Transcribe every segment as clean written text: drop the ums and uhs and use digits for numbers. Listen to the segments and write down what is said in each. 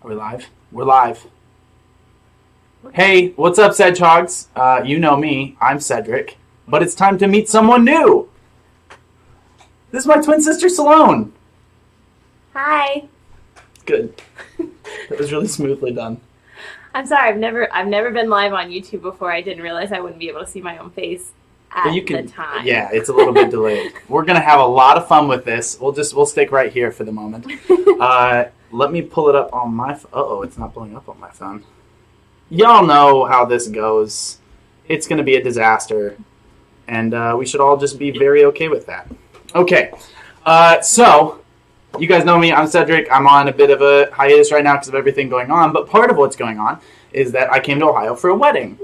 Are we live? We're live. Hey, what's up, Sedgehogs? You know me. I'm Cedric. But it's time to meet someone new. This is my twin sister, Salon. Hi. Good. That was really smoothly done. I'm sorry. I've never been live on YouTube before. I didn't realize I wouldn't be able to see my own face at the time. Yeah, it's a little bit delayed. We're gonna have a lot of fun with this. We'll stick right here for the moment. Let me pull it up on my. It's not pulling up on my phone. Y'all know how this goes. It's gonna be a disaster, and we should all just be very okay with that. Okay, so you guys know me. I'm Cedric. I'm on a bit of a hiatus right now because of everything going on. But part of what's going on is that I came to Ohio for a wedding.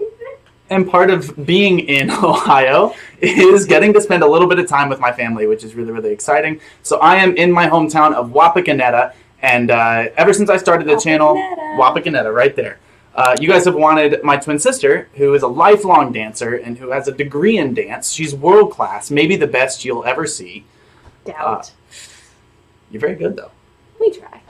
And part of being in Ohio is getting to spend a little bit of time with my family, which is really, really exciting. So I am in my hometown of Wapakoneta, and ever since I started the channel, Wapakoneta, right there. You guys have wanted my twin sister, who is a lifelong dancer and who has a degree in dance. She's world class, maybe the best you'll ever see. Doubt. You're very good, though. We try.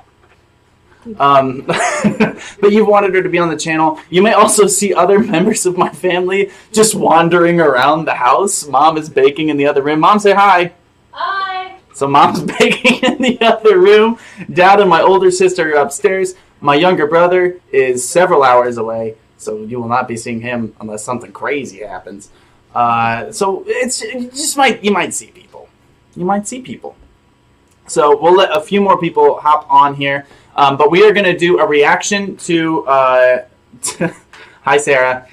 But you've wanted her to be on the channel. You may also see other members of my family just wandering around the house. Mom is baking in the other room. Mom, say hi. Hi. So Mom's baking in the other room. Dad and my older sister are upstairs. My younger brother is several hours away, so you will not be seeing him unless something crazy happens. So you might see people. You might see people. So we'll let a few more people hop on here. But we are going to do a reaction to... Hi, Sarah.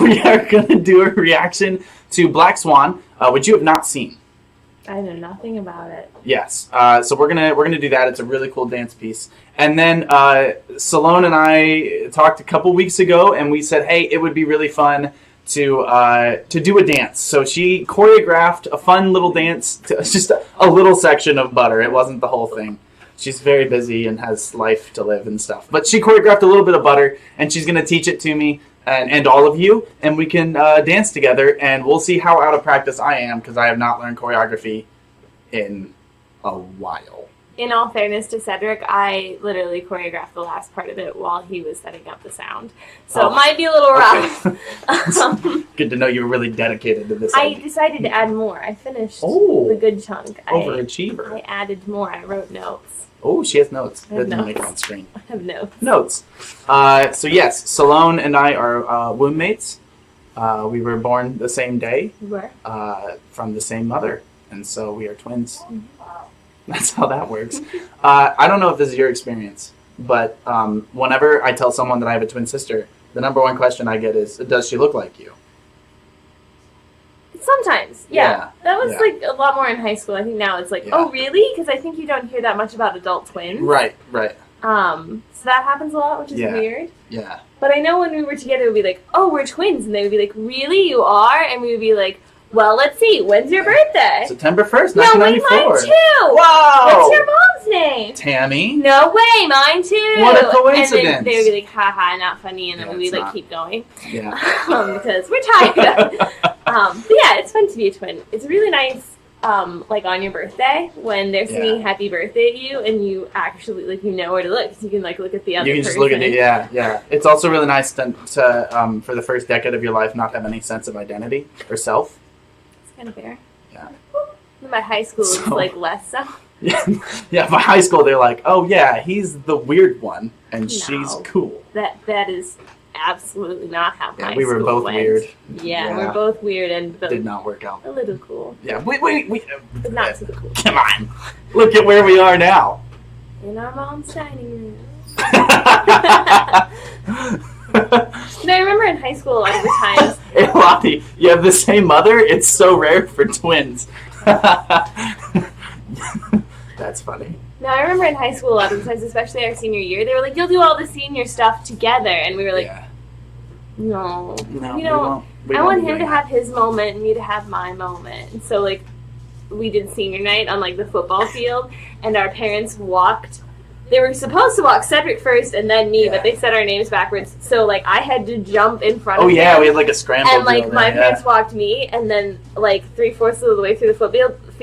We are going to do a reaction to Black Swan, which you have not seen. I know nothing about it. Yes. So we're gonna do that. It's a really cool dance piece. And then Salon and I talked a couple weeks ago, and we said, hey, it would be really fun to do a dance. So she choreographed a fun little dance, just a little section of Butter. It wasn't the whole thing. She's very busy and has life to live and stuff. But she choreographed a little bit of Butter, and she's going to teach it to me and all of you, and we can dance together, and we'll see how out of practice I am, because I have not learned choreography in a while. In all fairness to Cedric, I literally choreographed the last part of it while he was setting up the sound. So it might be a little rough. Okay. Good to know you were really dedicated to this. I decided to add more. I finished the good chunk. Overachiever. I added more. I wrote notes. Oh, she has notes. I have That didn't make notes. it on screen. I have notes. Notes. So yes, Salon and I are womb mates. We were born the same day. You were? From the same mother. And so we are twins. Mm-hmm. That's how that works. I don't know if this is your experience, but whenever I tell someone that I have a twin sister, the number one question I get is, does she look like you? Sometimes, yeah. That was yeah. like a lot more in high school. I think now it's like, oh, really? Because I think you don't hear that much about adult twins. Right. So that happens a lot, which is weird. Yeah. But I know when we were together, it would be like, oh, we're twins. And they would be like, really? You are? And we would be like, well, let's see. When's your birthday? September 1st, No, 1994. wait, mine too. Wow. What's your mom's name? Tammy. No way, mine too. What a coincidence. And then they would be like, haha, not funny. And then we would like keep going. Yeah. Because we're tired. But yeah, it's fun to be a twin. It's really nice, like on your birthday, when they're singing happy birthday at you, and you actually, like, you know where to look. So you can, like, look at the other person. You can just look at it, yeah. It's also really nice to for the first decade of your life, not have any sense of identity or self. Kind of fair. Yeah. By high school, it's like less so. Yeah. By high school, they're like, oh yeah, he's the weird one, and she's cool. That is absolutely not how high school went. We were both weird. Yeah, we're both weird and both did not work out. A little cool. Yeah, but not super cool. Come on, look at where we are now. In our mom's dining room. No, I remember in high school a lot of the times. Hey, Lottie, you have the same mother? It's so rare for twins. That's funny. No, I remember in high school a lot of the times, especially our senior year, they were like, you'll do all the senior stuff together. And we were like, no, you know, I want him to have his moment and me to have my moment. And so, like, we did senior night on, like, the football field, and our parents walked. They were supposed to walk Cedric first and then me, but they said our names backwards. So, like, I had to jump in front of him. Oh, yeah, we had, like, a scramble. And, like, my parents walked me, and then, like, 3/4 of the way through the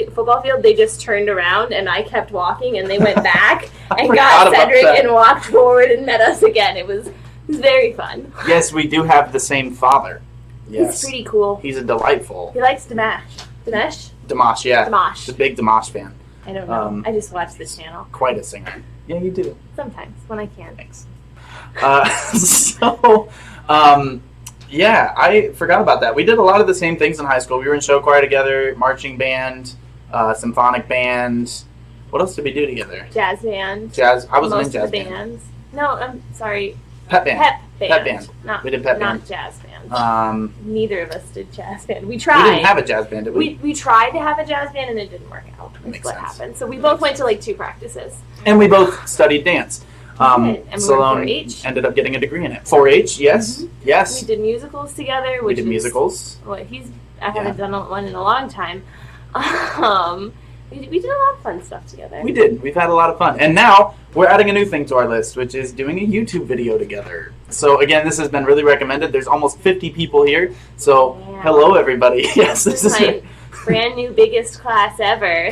football field, they just turned around, and I kept walking, and they went back and forgot got about Cedric that. and walked forward and met us again. It was very fun. Yes, we do have the same father. Yes. He's pretty cool. He's a delightful. He likes Dimash. Dimash? Dimash, yeah. Dimash. He's a big Dimash fan. I don't know. I just watch the channel. Quite a singer. Yeah, you do. Sometimes, when I can. Thanks. Yeah, I forgot about that. We did a lot of the same things in high school. We were in show choir together, marching band, symphonic band. What else did we do together? Jazz band. Jazz. I wasn't in Most jazz of the band. bands. No, I'm sorry. Pep band. Pep band. We did pep band. Not jazz band. Neither of us did jazz band. We We tried. didn't have a jazz band, did we? We tried to have a jazz band, and it didn't work out. That's Makes what sense. happened. So we both went to like 2 practices. And we both studied dance. And we were Salon 4-H. ended up getting a degree in it. 4-H, yes. Mhm. Yes. We did musicals together. We Which did is musicals. What I haven't done one in a long time. We did a lot of fun stuff together. We did. We've had a lot of fun. And now we're adding a new thing to our list, which is doing a YouTube video together. So again, this has been really recommended. There's almost 50 people here. So Yeah. hello, everybody. Yes, This is my brand new biggest class ever.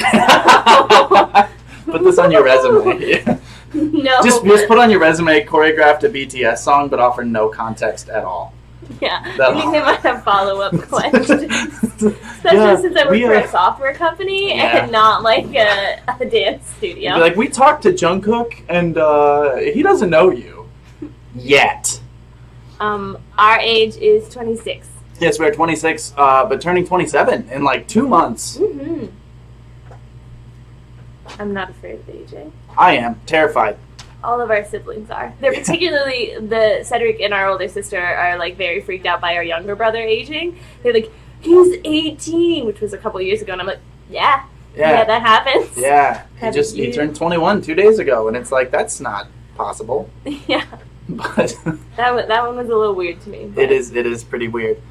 Put this on your resume. Yeah. No. Just put on your resume, choreographed a BTS song, but offer no context at all. Yeah. That'll- I think they might have follow-up questions. Especially Yeah, since I work we, for a software company yeah. and not like a dance You'd studio. be like, we talked to Jungkook, and he doesn't know you. Yet. Our age is 26. Yes, we're 26, but turning 27 in like 2 months. Mm-hmm. I'm not afraid of aging. I am terrified. All of our siblings are. They're particularly the Cedric and our older sister are like very freaked out by our younger brother aging. They're like, he's 18, which was a couple years ago, and I'm like, yeah, that happens. Yeah, Have he you- turned 21 2 days ago, and it's like, that's not possible. Yeah, But that one was a little weird to me. But it is pretty weird.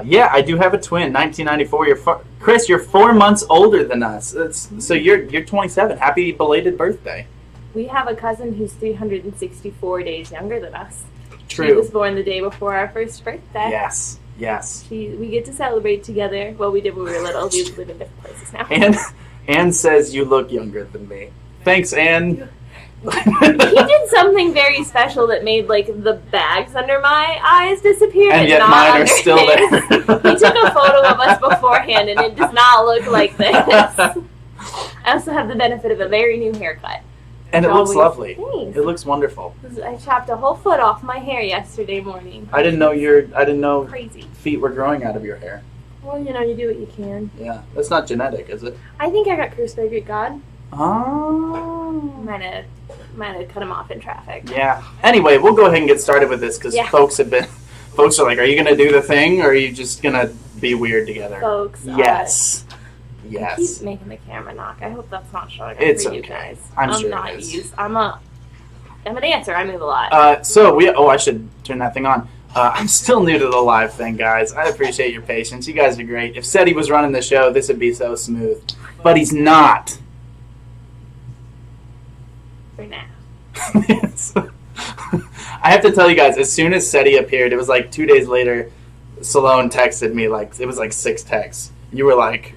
Yeah, I do have a twin, 1994. Chris, you're 4 months older than us. So you're 27. Happy belated birthday. We have a cousin who's 364 days younger than us. True. She was born the day before our first birthday. Yes. We get to celebrate together. Well, we did when we were little. We live in different places now. Anne says you look younger than me. Thanks, Anne. He did something very special that made like the bags under my eyes disappear, And yet not mine are under still his. there. He took a photo of us beforehand, and it does not look like this. I also have the benefit of a very new haircut. And it looks Always- lovely. Thanks. It looks wonderful. I chopped a whole foot off my hair yesterday morning. I didn't know Crazy. feet were growing out of your hair. Well, you do what you can. Yeah, that's not genetic, is it? I think I got cursed by Greek God. Oh. Might have cut him off in traffic. Yeah. Anyway, we'll go ahead and get started with this because Yeah. folks are like, are you going to do the thing or are you just going to be weird together? Folks. Yes. I Yes. keep making the camera knock. I hope that's not showing up It's for you okay. guys. I'm sure it not is. used. I'm a dancer. I move a lot. I should turn that thing on. I'm still new to the live thing, guys. I appreciate your patience. You guys are great. If Seti was running the show, this would be so smooth. But he's not. For now. I have to tell you guys, as soon as Seti appeared, it was like 2 days later, Salon texted me, it was like 6 texts. You were like,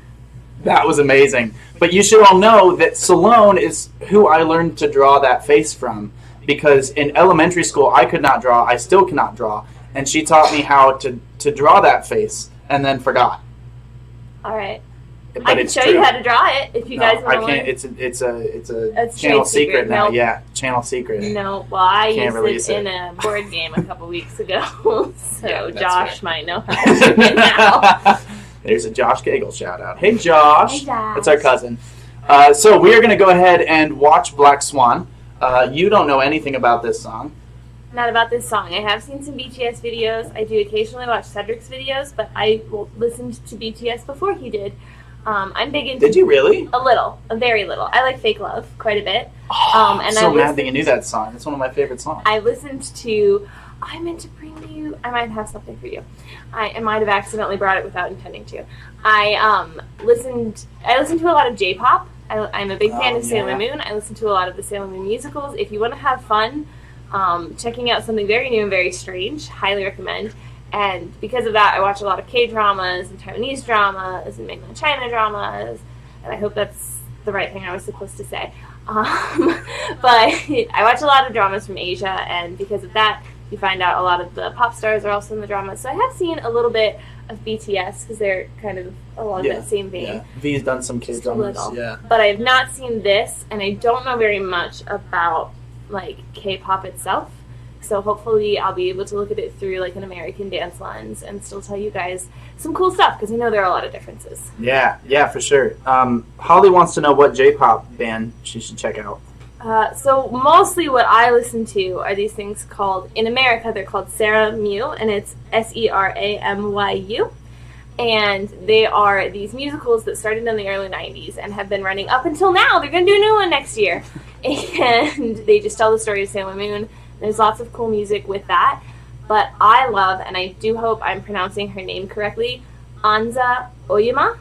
that was amazing. But you should all know that Salon is who I learned to draw that face from. Because in elementary school, I could not draw. I still cannot draw. And she taught me how to draw that face and then forgot. All right. But I can it's show true. you how to draw it if you guys No, want I to can't. learn. It's a That's channel trade secret. secret now. Nope. Yeah, channel secret. No, well, I Can't used release it in it. a board game a couple weeks ago, so Yeah, that's Josh fair. might know how to do it now. There's a Josh Gagel shout out. Hey, Josh. Hey, Josh. That's our cousin. So we are going to go ahead and watch Black Swan. You don't know anything about this song. Not about this song. I have seen some BTS videos. I do occasionally watch Cedric's videos, but I listened to BTS before he did. I'm big into... Did you really? A very little. I like Fake Love quite a bit. Oh, I'm and so I mad that you listened- knew that song. It's one of my favorite songs. I listened to... I meant to bring you... I might have something for you. I might have accidentally brought it without intending to. I listened to a lot of J-pop. I'm a big fan of Sailor Moon. I listen to a lot of the Sailor Moon musicals. If you want to have fun, checking out something very new and very strange, highly recommend. And because of that, I watch a lot of K-dramas and Taiwanese dramas and mainland China dramas and I hope that's the right thing I was supposed to say. But I watch a lot of dramas from Asia, and because of that, you find out a lot of the pop stars are also in the drama. So I have seen a little bit of BTS because they're kind of along that same vein. Yeah. V's done some K-dramas, yeah. But I have not seen this, and I don't know very much about like K-pop itself. So hopefully I'll be able to look at it through like an American dance lens and still tell you guys some cool stuff because I know there are a lot of differences. Yeah, for sure. Holly wants to know what J-pop band she should check out. So mostly what I listen to are these things called, in America, they're called Seramu, and it's Seramyu. And they are these musicals that started in the early 90s and have been running up until now. They're going to do a new one next year. And they just tell the story of Sailor Moon. There's lots of cool music with that. But I love, and I do hope I'm pronouncing her name correctly, Anza Oyama.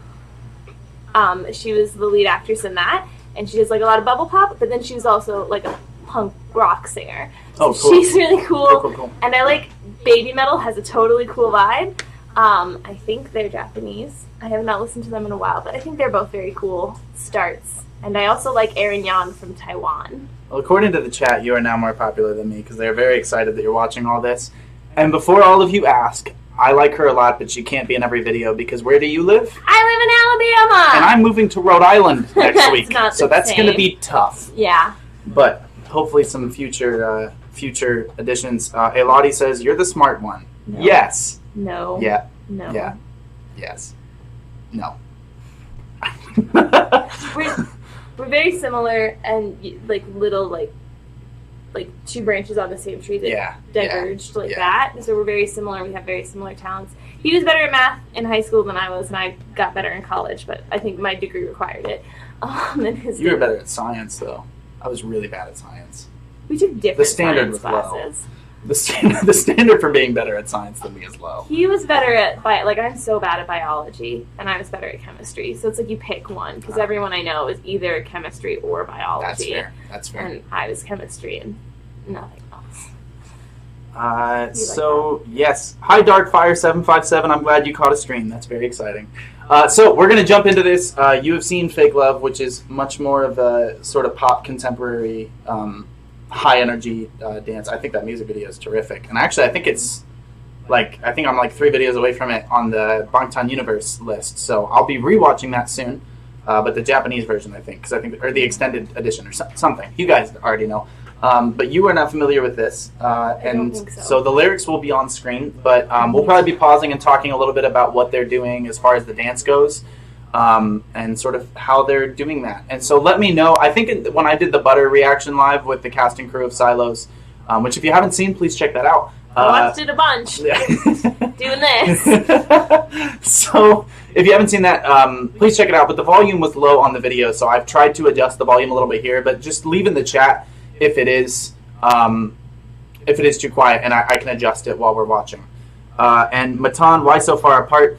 She was the lead actress in that. And she does like a lot of bubble pop, but then she was also like a punk rock singer. So cool. She's really cool. Cool. And I like baby metal, has a totally cool vibe. I think they're Japanese. I have not listened to them in a while, but I think they're both very cool starts. And I also like Erin Yan from Taiwan. Well, according to the chat, you are now more popular than me because they're very excited that you're watching all this. And before all of you ask, I like her a lot, but she can't be in every video because where do you live? I live in Alabama! And I'm moving to Rhode Island next week, so that's going to be tough. Yeah. But hopefully some future editions. Elodie says, you're the smart one. No. Yes. No. Yeah. No. Yeah. Yes. No. We're very similar and like little like two branches on the same tree that diverged that. So we're very similar. We have very similar talents. He was better at math in high school than I was, and I got better in college, but I think my degree required it. You were better at science, though. I was really bad at science. We took different science classes. Low. The standard for being better at science than me is low. He was better at I'm so bad at biology, and I was better at chemistry. So it's like you pick one because everyone I know is either chemistry or biology. That's fair. And I was chemistry and nothing else. Yes. Hi, Darkfire757. I'm glad you caught a stream. That's very exciting. So we're going to jump into this. You have seen Fake Love, which is much more of a sort of pop contemporary high energy dance. I think that music video is terrific, and actually I think I'm like 3 videos away from it on the Bangtan Universe list, so I'll be rewatching that soon, but the Japanese version or the extended edition or something. You guys already know, but you are not familiar with this, and so the lyrics will be on screen, but we'll probably be pausing and talking a little bit about what they're doing as far as the dance goes. And sort of how they're doing that. And so let me know. I think when I did the Butter reaction live with the cast and crew of Silos, which if you haven't seen, please check that out. I watched it a bunch. Doing this. So if you haven't seen that, please check it out. But the volume was low on the video, so I've tried to adjust the volume a little bit here. But just leave in the chat if it is too quiet, and I can adjust it while we're watching. And Matan, why so far apart?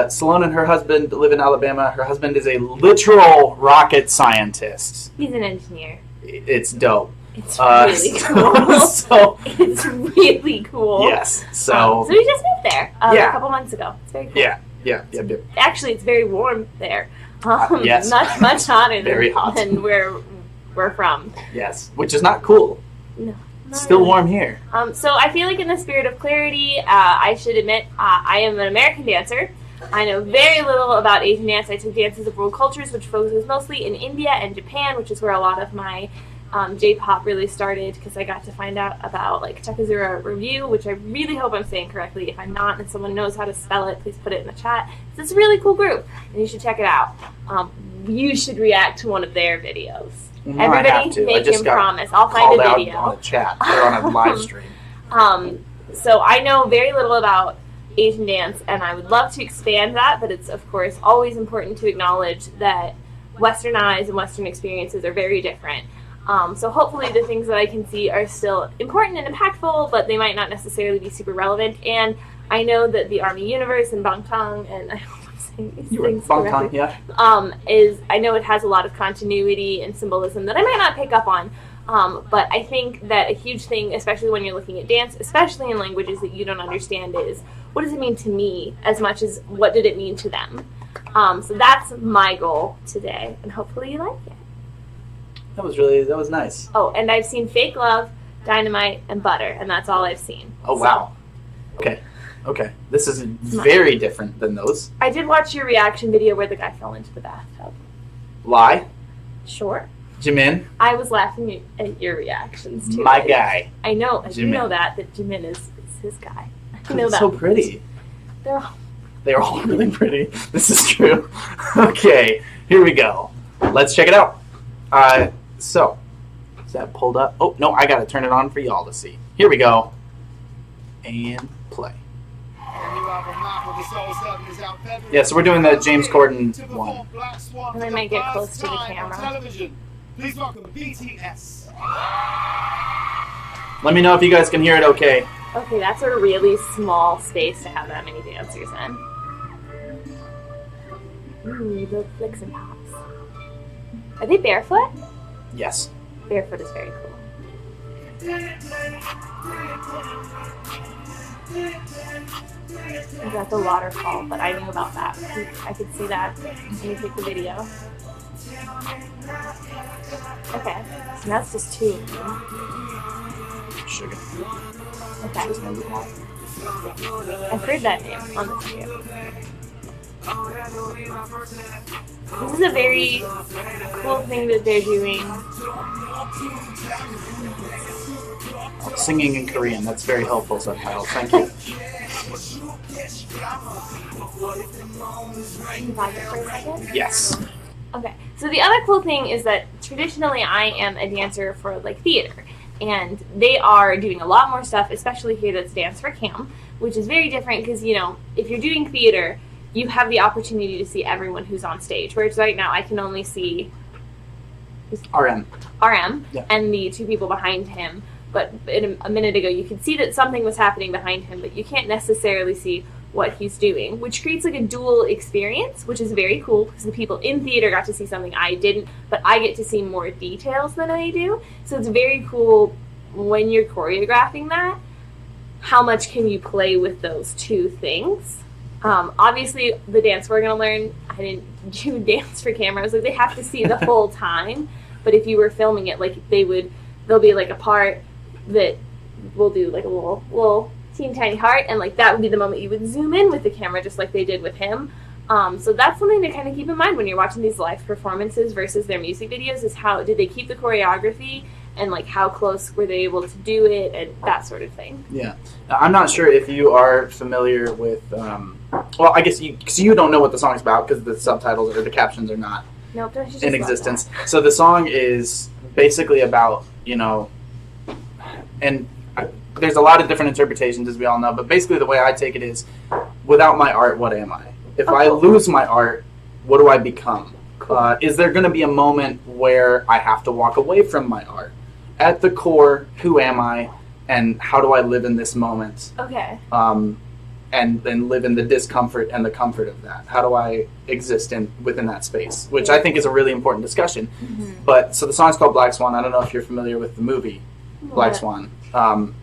Salon and her husband live in Alabama. Her husband is a literal rocket scientist. He's an engineer. It's dope. It's really cool. It's really cool. Yes. So we just moved there a couple months ago. It's very cool. Yeah. Actually, it's very warm there. Yes. Not much hotter very hot. than where we're from. Yes, which is not cool. No. Still warm here. So I feel like in the spirit of clarity, I should admit I am an American dancer. I know very little about Asian dance. I took dances of world cultures, which focuses mostly in India and Japan, which is where a lot of my J-pop really started, because I got to find out about like Takazura Review, which I really hope I'm saying correctly. If I'm not and someone knows how to spell it, please put it in the chat. It's a really cool group, and you should check it out. You should react to one of their videos. No, Everybody make him promise. I'll find a video. On a chat or on a live stream. So I know very little about Asian dance, and I would love to expand that, but it's, of course, always important to acknowledge that Western eyes and Western experiences are very different. So hopefully the things that I can see are still important and impactful, but they might not necessarily be super relevant. And I know that the Army Universe and Bangtan, and I hope I'm saying these things correctly, I know it has a lot of continuity and symbolism that I might not pick up on. But I think that a huge thing, especially when you're looking at dance, especially in languages that you don't understand, is what does it mean to me as much as what did it mean to them? So that's my goal today, and hopefully you like it. That was nice. Oh, and I've seen Fake Love, Dynamite, and Butter, and that's all I've seen. Oh, wow. Okay. This is very different than those. I did watch your reaction video where the guy fell into the bathtub. Lie? Sure. Jimin? I was laughing at your reactions, too. My guy. I know. I Jimin. do know that Jimin is his guy. I know that. So pretty. They're all really pretty. This is true. Okay, here we go. Let's check it out. So, is that pulled up? Oh, no, I got to turn it on for y'all to see. Here we go. And play. Yeah, so we're doing the James Corden one. And I might get close to the camera. Please welcome BTS. Let me know if you guys can hear it okay. Okay, that's a really small space to have that many dancers in. Ooh, the flicks and pops. Are they barefoot? Yes. Barefoot is very cool. I got the waterfall, but I knew about that. I could see that when you took the video. Okay, so now it's just two of them. Sugar. Okay. I've heard that name on the video. This is a very cool thing that they're doing. Singing in Korean, that's very helpful subtitles. Thank you. Can you pause it for a second? Yes. Okay, so the other cool thing is that traditionally I am a dancer for like theater, and they are doing a lot more stuff, especially here that's Dance for Cam, which is very different because, you know, if you're doing theater, you have the opportunity to see everyone who's on stage, whereas right now I can only see RM. Yeah. And the two people behind him, but a minute ago you could see that something was happening behind him, but you can't necessarily see what he's doing, which creates like a dual experience, which is very cool because the people in theater got to see something I didn't, but I get to see more details than I do. So it's very cool when you're choreographing that. How much can you play with those two things? Obviously, the dance we're going to learn, I didn't do dance for cameras. Like, they have to see the whole time. But if you were filming it, like, there'll be, like, a part that will do, like, a little teeny tiny heart. And, like, that would be the moment you would zoom in with the camera, just like they did with him. So that's something to kind of keep in mind when you're watching these live performances versus their music videos, is how did they keep the choreography, and like how close were they able to do it, and that sort of thing. Yeah. Now, I'm not sure if you are familiar with, well, I guess you don't know what the song's about because the subtitles or the captions are not in existence. So the song is basically about, you know, and there's a lot of different interpretations, as we all know, but basically the way I take it is, without my art, what am I? If I lose my art, what do I become? Cool. Is there going to be a moment where I have to walk away from my art? At the core, who am I, and how do I live in this moment? Okay. And then live in the discomfort and the comfort of that. How do I exist within that space? Which I think is a really important discussion. Mm-hmm. But so the song's called Black Swan. I don't know if you're familiar with the movie Black Swan.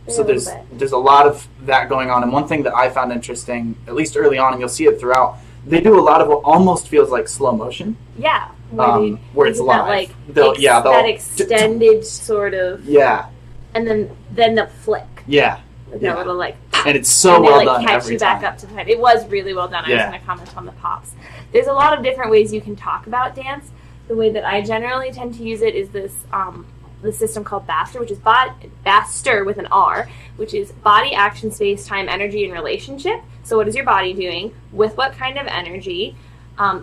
So there's a lot of that going on. And one thing that I found interesting, at least early on, and you'll see it throughout, they do a lot of what almost feels like slow motion. Yeah. Where it's live. That extended sort of. Yeah. And then the flick. Yeah. That little like. And it's so well done every time. Catch you back up to time. It was really well done. I was going to comment on the pops. There's a lot of different ways you can talk about dance. The way that I generally tend to use it is this the system called BASTER, which is BASTER with an R, which is body, action, space, time, energy, and relationship. So what is your body doing? With what kind of energy?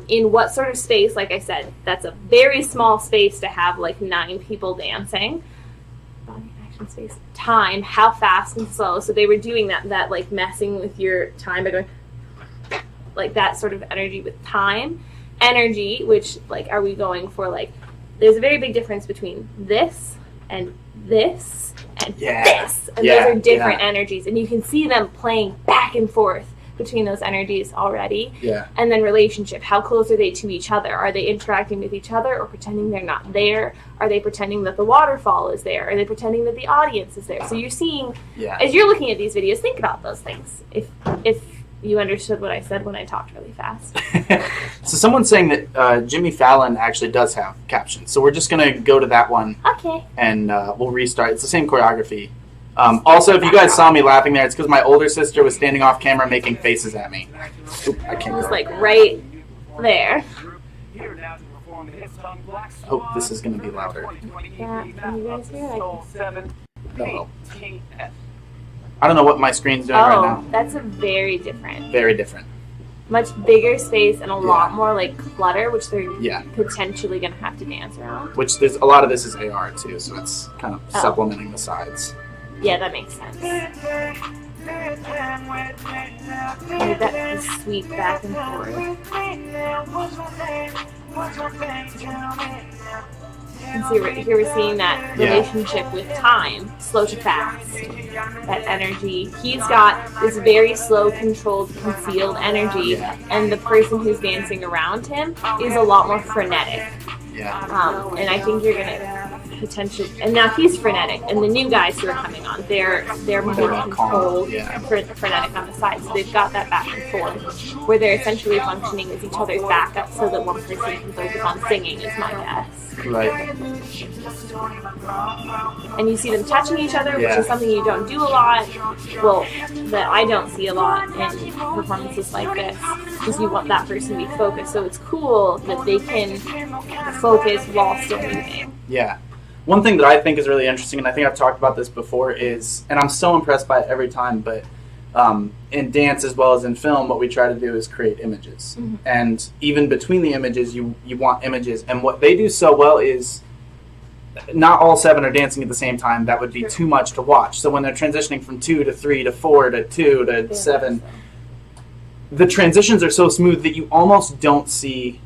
In what sort of space? Like I said, that's a very small space to have like 9 people dancing. Body, action, space, time, how fast and slow. So they were doing that like messing with your time by going like that sort of energy with time. Energy, which like are we going for like, there's a very big difference between this and this and this. And those are different energies. And you can see them playing back and forth between those energies already. Yeah. And then relationship. How close are they to each other? Are they interacting with each other or pretending they're not there? Are they pretending that the waterfall is there? Are they pretending that the audience is there? So you're seeing, as you're looking at these videos, think about those things. If you understood what I said when I talked really fast. So someone's saying that Jimmy Fallon actually does have captions. So we're just going to go to that one. Okay. And we'll restart. It's the same choreography. Also, if you guys saw me laughing there, it's because my older sister was standing off camera making faces at me. Oop, I can't. It was like right there. Oh, this is going to be louder. Yeah, can you guys hear it? Uh-oh. I don't know what my screen's doing right now. That's a very different. Very different. Much bigger space and a lot more like clutter, which they're Yeah. potentially going to have to dance around. Which there's a lot of this is AR too, so it's kind of supplementing the sides. Yeah, that makes sense. Maybe that sweep back and forth. And so here we're seeing that relationship with time, slow to fast, that energy. He's got this very slow, controlled, concealed energy, and the person who's dancing around him is a lot more frenetic. Yeah. And I think you're gonna potentially, and now he's frenetic, and the new guys who are coming on, they're more controlled, frenetic on the side. So they've got that back and forth, where they're essentially functioning as each other's backup, so that one person can focus on singing. Is my guess. Right. And you see them touching each other, which is something you don't do a lot. Well, that I don't see a lot in performances like this, because you want that person to be focused. So it's cool that they can focus while still moving. Yeah. One thing that I think is really interesting, and I think I've talked about this before, is, and I'm so impressed by it every time, but in dance as well as in film, what we try to do is create images. Mm-hmm. And even between the images, you want images. And what they do so well is not all 7 are dancing at the same time. That would be too much to watch. So when they're transitioning from 2 to 3 to 4 to 2 to 7, the transitions are so smooth that you almost don't see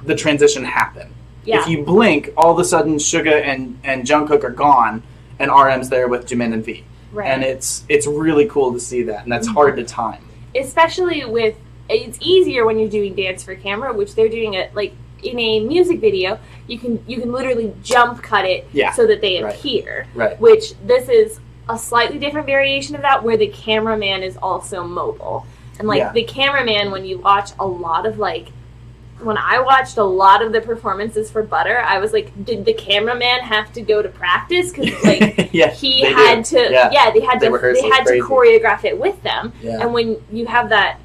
the transition happen. Yeah. If you blink, all of a sudden Suga and Jungkook are gone, and RM's there with Jimin and V. Right. And it's really cool to see that, and that's hard to time. Especially with, it's easier when you're doing dance for camera, which they're doing it like in a music video. You can literally jump cut it so that they appear. Right. Which this is a slightly different variation of that, where the cameraman is also mobile. And the cameraman, when you watch a lot of when I watched a lot of the performances for Butter, I was like, did the cameraman have to go to practice? Because he had to. Yeah, they had to choreograph it with them. Yeah. And when you have that,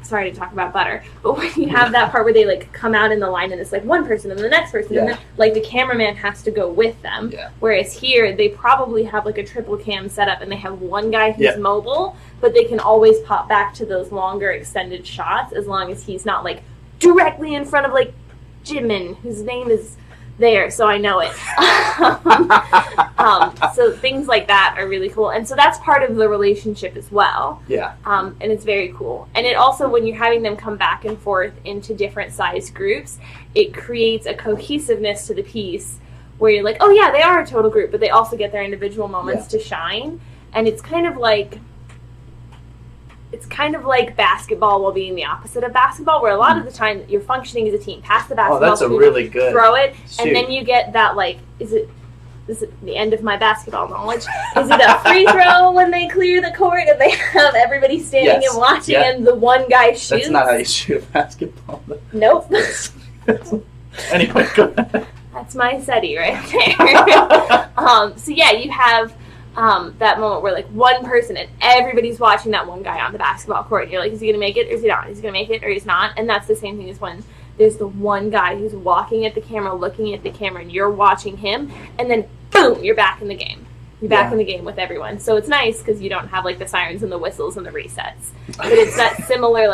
sorry to talk about Butter, but when you have that part where they come out in the line and it's one person and the next person, and then the cameraman has to go with them. Yeah. Whereas here they probably have a triple cam setup and they have one guy who's mobile, but they can always pop back to those longer extended shots as long as he's not directly in front of Jimin, whose name is there, so I know it. So things like that are really cool, and so that's part of the relationship as well. Yeah. And it's very cool. And it also, when you're having them come back and forth into different size groups, it creates a cohesiveness to the piece where you're like, oh yeah, they are a total group, but they also get their individual moments to shine. And it's kind of like basketball while being the opposite of basketball, where a lot of the time you're functioning as a team. Pass the basketball. Oh, that's really good. Throw it, and then you get that is it the end of my basketball knowledge? Is it a free throw when they clear the court and they have everybody standing and watching and the one guy shoots? That's not how you shoot a basketball. Nope. Anyway, go ahead. That's my SETI right there. So yeah, you have that moment where one person and everybody's watching that one guy on the basketball court, and you're like, is he gonna make it or is he not? Is he gonna make it or he's not? And that's the same thing as when there's the one guy who's walking at the camera, looking at the camera, and you're watching him, and then boom, you're back in the game. You're back in the game with everyone. So it's nice because you don't have the sirens and the whistles and the resets, but it's that similar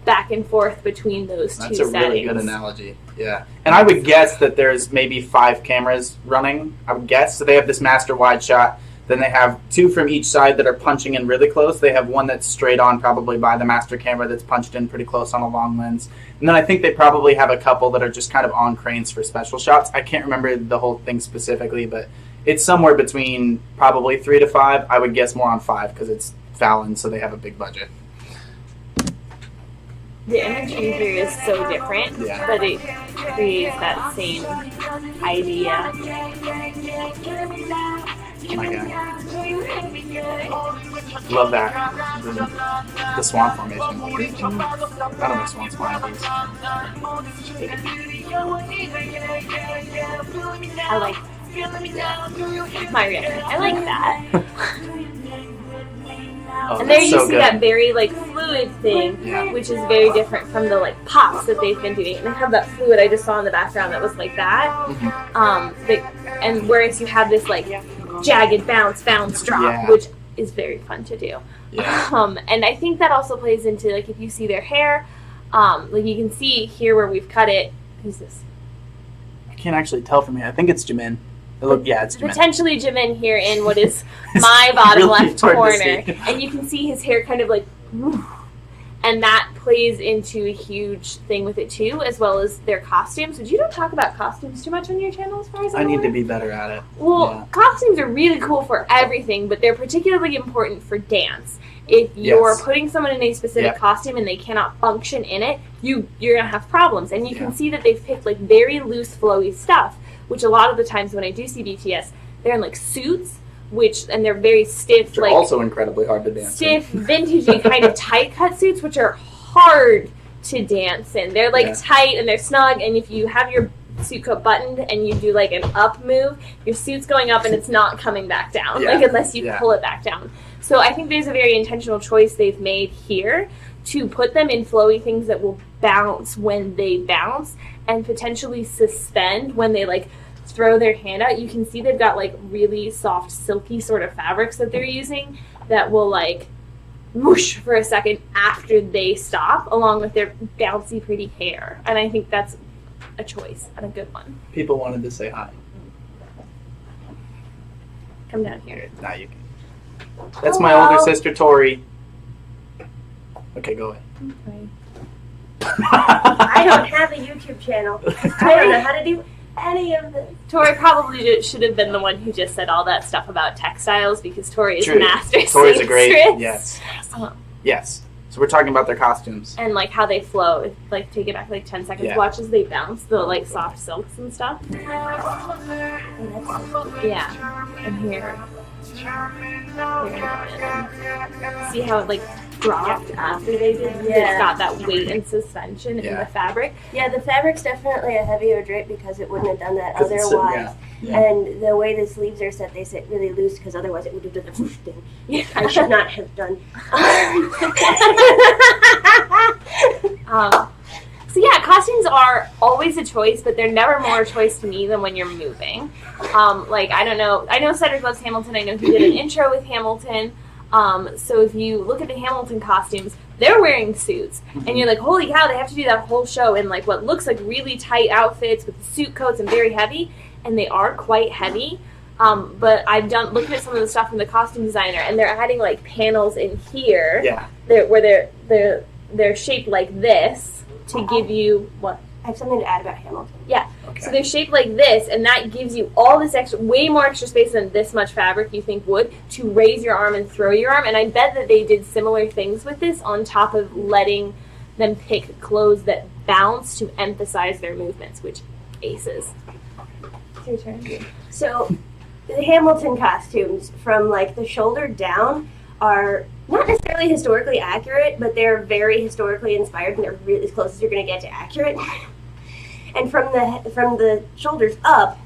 back and forth between those two settings. That's a really good analogy. Yeah. And I would guess that there's maybe 5 cameras running. I would guess. So they have this master wide shot. Then they have 2 from each side that are punching in really close. They have one that's straight on probably by the master camera that's punched in pretty close on a long lens. And then I think they probably have a couple that are just kind of on cranes for special shots. I can't remember the whole thing specifically, but it's somewhere between probably 3 to 5. I would guess more on 5 because it's Fallon, so they have a big budget. The imagery here is so different, but it creates that same idea. My guy. Love that. The swan formation. I don't know swans flying these. I like my reaction. I like that. Oh, and there you so see good. that very like fluid thing, which is very different from the like pops that they've been doing. And they have that fluid I just saw in the background that was like that. And whereas you have this like jagged bounce drop, which is very fun to do. And I think that also plays into like if you see their hair, like you can see here where we've cut it. Who's this? I can't actually tell from here. I think it's Jimin. It's Jimin. Potentially Jimin here in what is my bottom really left corner. And you can see his hair kind of like, and that plays into a huge thing with it too, as well as their costumes, which you don't talk about costumes too much on your channel as far as I need to be better at it. Well, costumes are really cool for everything, but they're particularly important for dance. If you're putting someone in a specific costume and they cannot function in it, you're going to have problems. And you can see that they've picked like very loose, flowy stuff, which a lot of the times when I do see BTS, they're in like suits, and they're very stiff. They're also incredibly hard to dance stiff, vintagey kind of tight cut suits, which are hard to dance in. They're like tight and they're snug, and if you have your suit coat buttoned and you do like an up move, your suit's going up and it's not coming back down, like unless you pull it back down. So I think there's a very intentional choice they've made here to put them in flowy things that will bounce when they bounce and potentially suspend when they like throw their hand out. You can see they've got like really soft, silky sort of fabrics that they're using that will like whoosh for a second after they stop, along with their bouncy, pretty hair. And I think that's a choice and a good one. People wanted to say hi. Come down here. Now you can. That's my older sister, Tori. Okay, go ahead. Okay. I don't have a YouTube channel. I don't know how to do any of this. Tori probably should have been the one who just said all that stuff about textiles, because Tori is master Tori's a great, yes. Yes. So we're talking about their costumes. And like how they flow. Like take it back like 10 seconds. Watch as they bounce the like soft silks and stuff. Yeah. And here. See how it like dropped after they did? It's got that weight and suspension in the fabric. Yeah, the fabric's definitely a heavier drape because it wouldn't have done that otherwise. And the way the sleeves are set, they sit really loose because otherwise it would have done the whoosh thing. I should not have done. So yeah, costumes are always a choice, but they're never more a choice to me than when you're moving. Like, I don't know. I know Cedric loves Hamilton. I know he did an intro with Hamilton. So if you look at the Hamilton costumes, they're wearing suits. And you're like, holy cow, they have to do that whole show in like what looks like really tight outfits with suit coats and very heavy. And they are quite heavy. But I've looked at some of the stuff from the costume designer, and they're adding like panels in here where they're shaped like this. To give you what? I have something to add about Hamilton. Yeah. Okay. So they're shaped like this, and that gives you all this extra, way more extra space than this much fabric you think would, to raise your arm and throw your arm. And I bet that they did similar things with this on top of letting them pick clothes that bounce to emphasize their movements, which aces. It's your turn. So the Hamilton costumes from like the shoulder down are not necessarily historically accurate, but they're very historically inspired, and they're really as close as you're going to get to accurate. And from the shoulders up,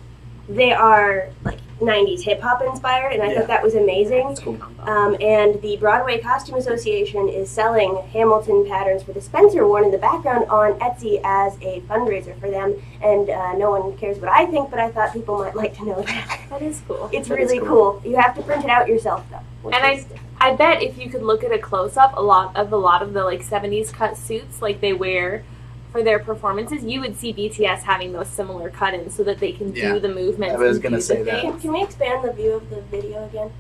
they are like 90s hip hop inspired, and I thought that was amazing. That's cool. And the Broadway Costume Association is selling Hamilton patterns for the Spencer one in the background on Etsy as a fundraiser for them. And no one cares what I think, but I thought people might like to know that. That is cool. It's really cool. You have to print it out yourself, though. And I bet if you could look at a close-up, a lot of the like 70s cut suits like they wear for their performances, you would see BTS having those similar cut-ins so that they can do the movements. I was going to say that. Can we expand the view of the video again?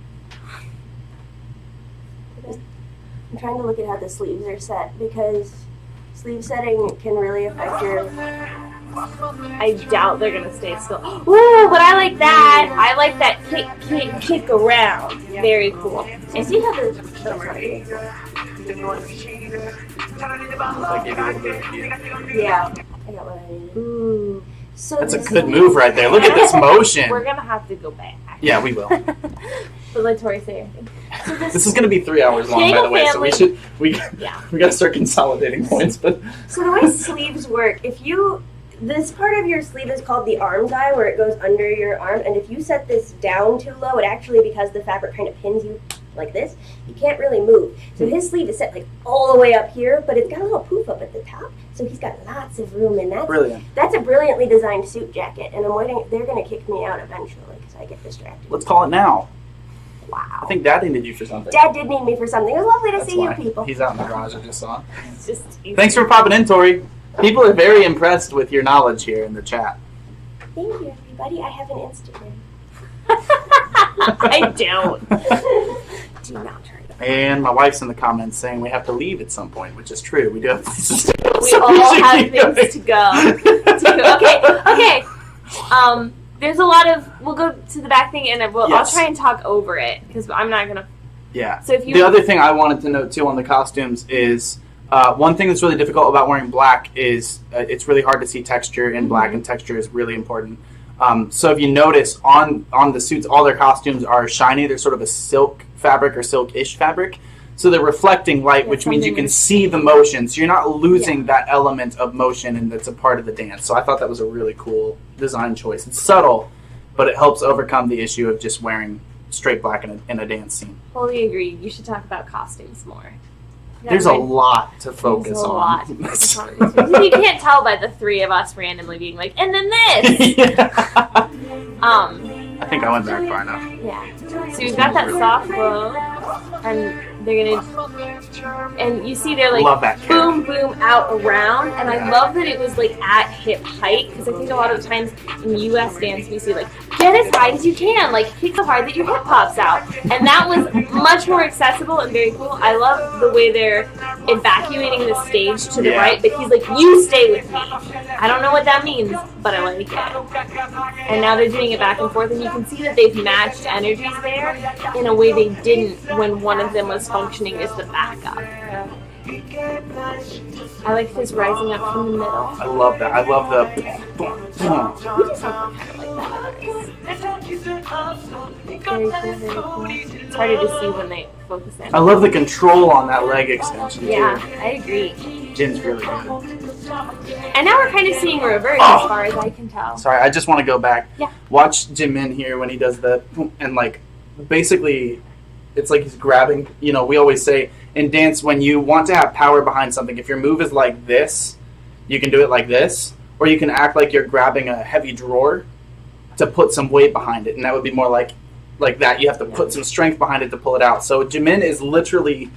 I'm trying to look at how the sleeves are set, because sleeve setting can really affect your... I doubt they're going to stay still. Ooh, but I like that. I like that kick around. Yeah. Very cool. And see how the... Yeah, I got what I needed. Ooh. So that's a good move right there. Look at this motion. We're gonna have to go back. Yeah, we will. But let Tori say her thing. This is going to be 3 hours long, by the way, so we got to start consolidating points. But so the way sleeves work, this part of your sleeve is called the arm guy, where it goes under your arm, and if you set this down too low, it actually, because the fabric kind of pins you like this, you can't really move. So his sleeve is set like all the way up here, but it's got a little poof up at the top, so he's got lots of room, and that's a brilliantly designed suit jacket, and I'm waiting, they're going to kick me out eventually because I get distracted. Let's call it now. Wow. I think Dad needed you for something. Dad did need me for something. It was lovely to see why. you people. He's out in the garage, I just saw. It's just easy. Thanks for popping in, Tori. People are very impressed with your knowledge here in the chat. Thank you, everybody. I have an Instagram. I don't. Do not try that. And my wife's in the comments saying we have to leave at some point, which is true. We do have places to go. We all have things to go. Okay. There's a lot of. We'll go to the back thing, and I'll try and talk over it because I'm not gonna. Yeah. So the other thing I wanted to note too on the costumes is one thing that's really difficult about wearing black is it's really hard to see texture in black, and texture is really important. So if you notice on the suits, all their costumes are shiny. They're sort of a silk fabric or silk-ish fabric. So they're reflecting light, which means you can see the motion. So you're not losing that element of motion, and that's a part of the dance. So I thought that was a really cool design choice. It's subtle, but it helps overcome the issue of just wearing straight black in a dance scene. Fully agree. You should talk about costumes more. There's a lot to focus on. You can't tell by the three of us randomly being like, and then this. I think I went back far enough. Yeah. So we've got that soft glow, and they're gonna, and you see they're like boom, boom out around, and I love that it was like at hip height, because I think a lot of the times in U.S. dance we see like get as high as you can, like kick so hard that your hip pops out, and that was much more accessible and very cool. I love the way they're evacuating the stage to the right, but he's like, you stay with me. I don't know what that means, but I like it. And now they're doing it back and forth, and you can see that they've matched energies there in a way they didn't when one of them was functioning as the backup. I like his rising up from the middle. I love that. I love the boom, boom. We do something kind of like that. Very cool, very cool. It's harder to see when they focus in. I love the control on that leg extension, too. Yeah, I agree. Jin's really good. And now we're kind of seeing reverse as far as I can tell. Sorry, I just want to go back. Yeah. Watch Jimin here when he does the boom, and like basically it's like he's grabbing, we always say in dance when you want to have power behind something, if your move is like this, you can do it like this, or you can act like you're grabbing a heavy drawer to put some weight behind it, and that would be more like that. You have to put some strength behind it to pull it out. So Jimin is literally,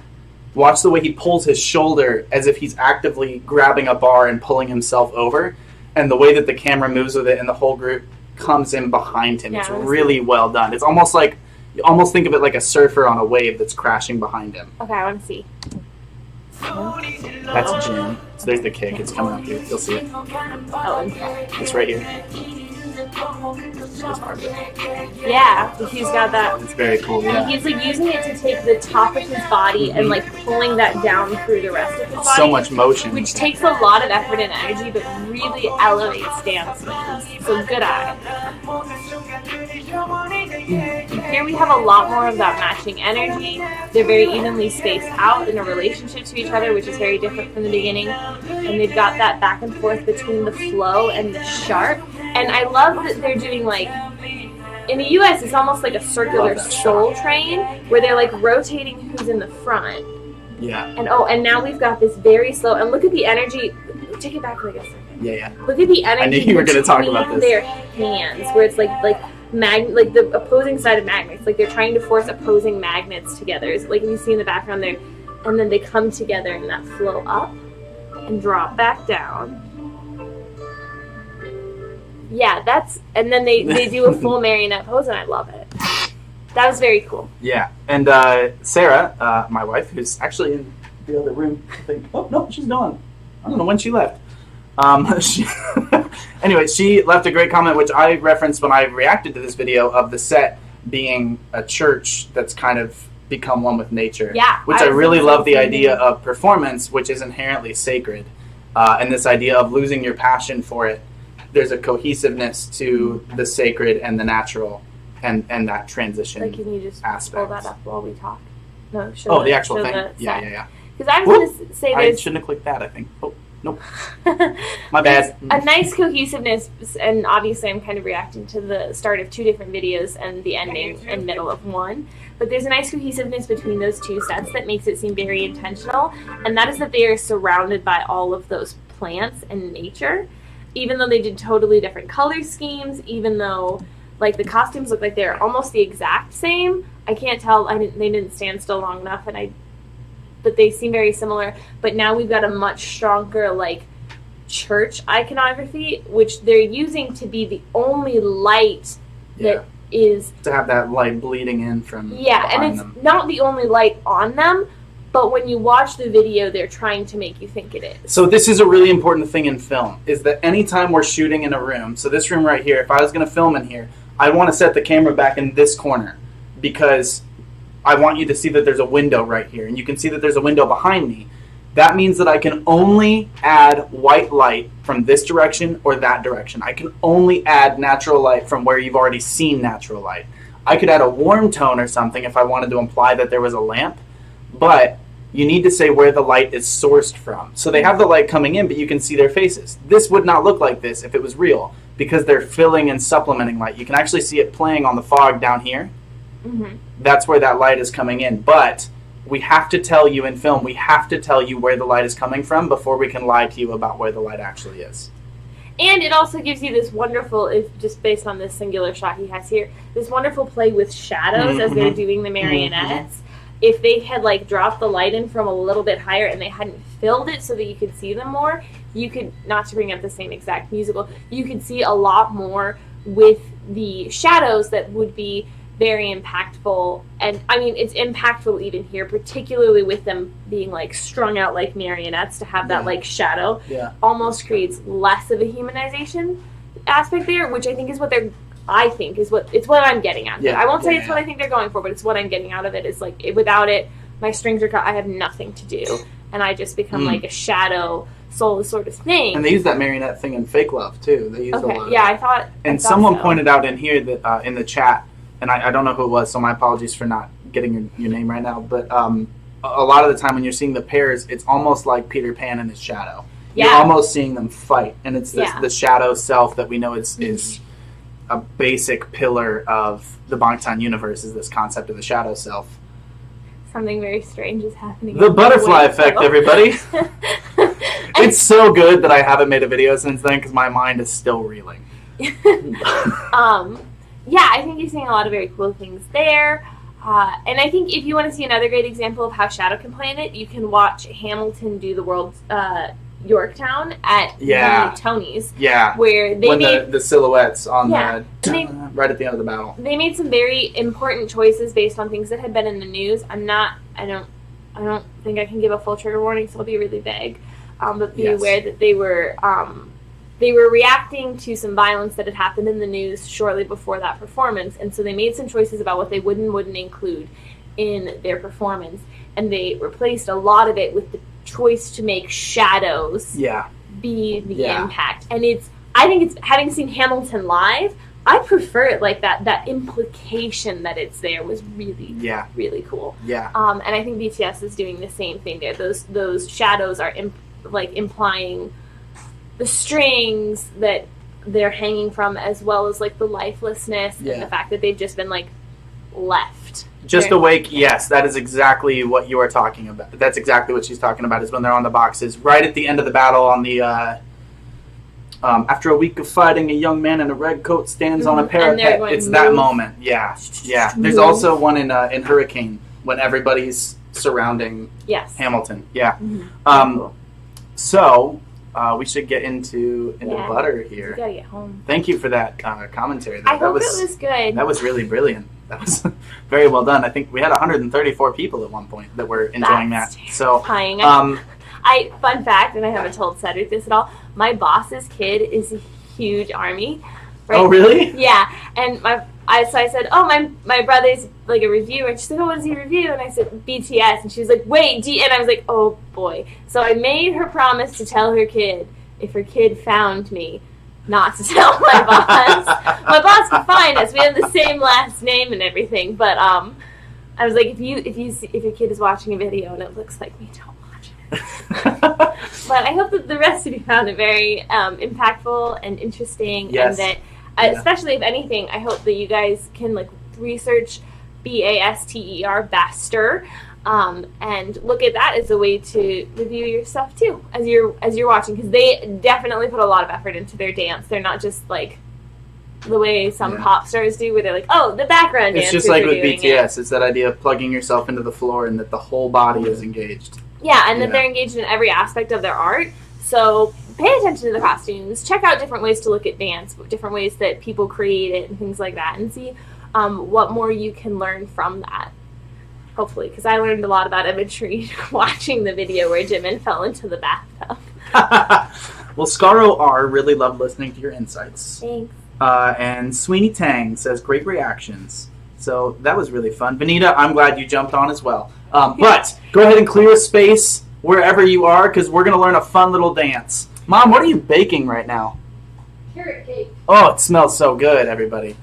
watch the way he pulls his shoulder as if he's actively grabbing a bar and pulling himself over, and the way that the camera moves with it and the whole group comes in behind him. It's really well done. It's almost like, you almost think of it like a surfer on a wave that's crashing behind him. Okay, I want to see. That's Jin. So there's the kick. It's coming up here. You'll see it. Oh, okay. It's right here. Yeah, he's got that. It's very cool. Yeah. He's like using it to take the top of his body and like pulling that down through the rest of his body. So much motion. Which takes a lot of effort and energy, but really elevates dance moves. So good eye. Here we have a lot more of that matching energy. They're very evenly spaced out in a relationship to each other, which is very different from the beginning. And they've got that back and forth between the flow and the sharp. And I love that they're doing like, in the US it's almost like a circular soul train where they're like rotating who's in the front. Yeah. And now we've got this very slow, and look at the energy. Take it back like a second. Yeah. Look at the energy. I knew you were going to talk about this. Their hands, where it's like the opposing side of magnets. Like they're trying to force opposing magnets together. It's like you see in the background there, and then they come together in that flow up and drop back down. Yeah, and then they do a full marionette pose, and I love it. That was very cool. Yeah, and Sarah, my wife, who's actually in the other room, I think. Oh no, she's gone. I don't know when she left. Anyway, she left a great comment, which I referenced when I reacted to this video of the set being a church that's kind of become one with nature. Yeah, which I really love the idea of performance, which is inherently sacred, and this idea of losing your passion for it there's a cohesiveness to the sacred and the natural and that transition Like, can you just aspect. pull that up while we talk? No, The actual thing? Yeah. Because I was going to say I there's shouldn't have clicked that, I think. Oh, nope. My bad. a nice cohesiveness, and obviously I'm kind of reacting to the start of 2 different videos and the ending and middle of one. But there's a nice cohesiveness between those 2 sets that makes it seem very intentional, and that is that they are surrounded by all of those plants and nature, even though they did totally different color schemes, even though like the costumes look like they're almost the exact same. I can't tell. They didn't stand still long enough, but they seem very similar. But now we've got a much stronger like church iconography, which they're using to be the only light that is to have that light bleeding in from and it's them. Not the only light on them, but when you watch the video, they're trying to make you think it is. So this is a really important thing in film, is that anytime we're shooting in a room, so this room right here, if I was going to film in here, I want to set the camera back in this corner because I want you to see that there's a window right here, and you can see that there's a window behind me. That means that I can only add white light from this direction or that direction. I can only add natural light from where you've already seen natural light. I could add a warm tone or something if I wanted to imply that there was a lamp, but you need to say where the light is sourced from. So they have the light coming in, but you can see their faces. This would not look like this if it was real, because they're filling and supplementing light. You can actually see it playing on the fog down here. Mm-hmm. That's where that light is coming in. But we have to tell you in film, we have to tell you where the light is coming from before we can lie to you about where the light actually is. And it also gives you this wonderful, if just based on this singular shot he has here, this wonderful play with shadows as they're doing the marionettes. If they had like dropped the light in from a little bit higher and they hadn't filled it so that you could see them more, you could, not to bring up the same exact musical, you could see a lot more with the shadows that would be very impactful. And I mean, it's impactful even here, particularly with them being like strung out like marionettes, to have that like shadow almost creates less of a humanization aspect there, which I think is what it's what I'm getting out of it. I won't say it's what I think they're going for, but it's what I'm getting out of it. Is like, without it, my strings are cut, I have nothing to do, and I just become like a shadow soul sort of thing. And they use that marionette thing in Fake Love too. They use a lot. Yeah, I thought. And someone pointed out in here that in the chat, and I don't know who it was, so my apologies for not getting your name right now, but a lot of the time when you're seeing the pairs, it's almost like Peter Pan and his shadow. You're almost seeing them fight, and it's the shadow self that we know is a basic pillar of the Bangtan universe, is this concept of the shadow self. Something very strange is happening. The butterfly effect, everybody. It's so good that I haven't made a video since then because my mind is still reeling. Yeah, I think you're seeing a lot of very cool things there. And I think if you want to see another great example of how shadow can play in it, you can watch Hamilton do the World's Yorktown at the Tonys. Yeah. Where they made the silhouettes on right at the end of the battle. They made some very important choices based on things that had been in the news. I don't think I can give a full trigger warning, so I'll be really vague. But be aware that they were reacting to some violence that had happened in the news shortly before that performance, and so they made some choices about what they would and wouldn't include in their performance, and they replaced a lot of it with the choice to make shadows be the impact. And I think it's, having seen Hamilton live, I prefer it like that. That implication that it's there was really, really cool. Yeah. And I think BTS is doing the same thing there. Those shadows are implying the strings that they're hanging from, as well as like the lifelessness and the fact that they've just been like left. Just awake, yes, that is exactly what you are talking about. That's exactly what she's talking about, is when they're on the boxes. Right at the end of the battle on the, after a week of fighting, a young man in a red coat stands on a parapet. It's that moment, yeah. There's also one in Hurricane, when everybody's surrounding Hamilton. Yeah. Cool. So, we should get into butter here. You gotta get home. Thank you for that commentary. I hope it was good. That was really brilliant. That was very well done. I think we had 134 people at one point that were enjoying that. So, fun fact, and I haven't told Cedric this at all, my boss's kid is a huge ARMY. Right? Oh, really? Yeah. And I said, oh, my brother's like a reviewer. And she said, oh, what does he review? And I said, BTS. And she was like, wait, and I was like, oh, boy. So I made her promise to tell her kid, if her kid found me, not to tell my boss. My boss can find us. We have the same last name and everything. But I was like, if your kid is watching a video and it looks like me, don't watch it. But I hope that the rest of you found it very impactful and interesting. Yes. And that, especially if anything, I hope that you guys can like research BASTER, Baster. And look at that as a way to review your stuff too as you're watching, because they definitely put a lot of effort into their dance. They're not just like the way some pop stars do, where they're like, oh, the background dance. It's just like with BTS. It's that idea of plugging yourself into the floor and that the whole body is engaged. Yeah, and that they're engaged in every aspect of their art. So pay attention to the costumes. Check out different ways to look at dance, different ways that people create it and things like that, and see what more you can learn from that. Hopefully, because I learned a lot about imagery watching the video where Jimin fell into the bathtub. Well, Scaro R really loved listening to your insights. Thanks. And Sweeney Tang says, great reactions. So that was really fun. Benita, I'm glad you jumped on as well. But go ahead and clear a space wherever you are, because we're going to learn a fun little dance. Mom, what are you baking right now? Carrot cake. Oh, it smells so good, everybody.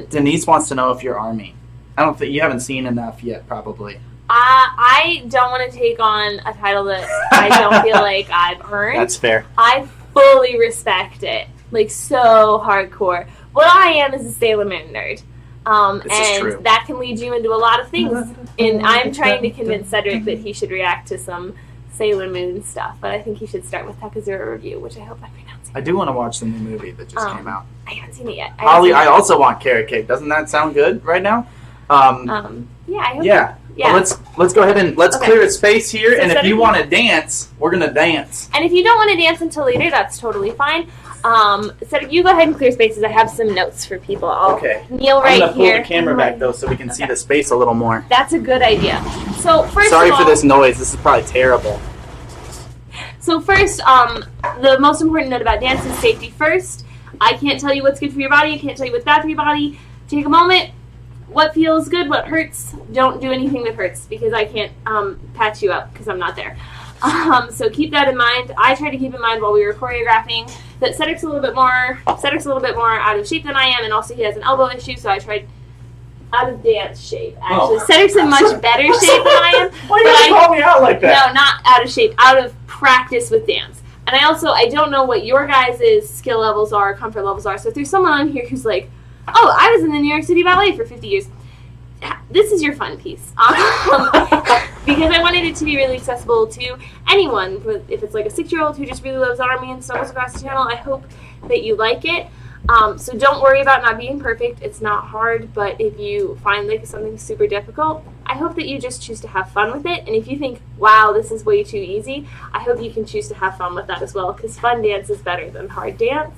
Denise wants to know if you're Army. I don't think you haven't seen enough yet, probably. I don't want to take on a title that I don't feel like I've earned. That's fair. I fully respect it, like so hardcore. What I am is a Sailor Moon nerd, and that can lead you into a lot of things. And I'm trying to convince Cedric that he should react to some Sailor Moon stuff, but I think he should start with Takazura Review, which I hope I'm pronouncing. I do want to watch the new movie that just came out. I haven't seen it yet. Holly, I also want carrot cake. Doesn't that sound good right now? Yeah, I hope yeah. Yeah. Well, let's go ahead and clear a space here. So and if you want to dance, we're gonna dance. And if you don't want to dance until later, that's totally fine. Cedric, you go ahead and clear spaces. I have some notes for people. I'll kneel right here. I'm gonna pull the camera back though, so we can see the space a little more. That's a good idea. So first, sorry for this noise. This is probably terrible. So first, the most important note about dance is safety first. I can't tell you what's good for your body. I can't tell you what's bad for your body. Take a moment. What feels good? What hurts? Don't do anything that hurts, because I can't patch you up because I'm not there. So keep that in mind. I tried to keep in mind while we were choreographing that Cedric's a little bit more out of shape than I am, and also he has an elbow issue. So I tried out of dance shape. Actually, Cedric's in much better shape than I am. Why do you call me out like that? No, not out of shape. Out of practice with dance. And I don't know what your guys' skill levels are, comfort levels are. So if there's someone on here who's like, oh, I was in the New York City Ballet for 50 years. This is your fun piece. Because I wanted it to be really accessible to anyone. If it's like a 6-year-old who just really loves Army and stumbles across the channel, I hope that you like it. So don't worry about not being perfect. It's not hard, but if you find like something super difficult, I hope that you just choose to have fun with it. And if you think, wow, this is way too easy, I hope you can choose to have fun with that as well, because fun dance is better than hard dance.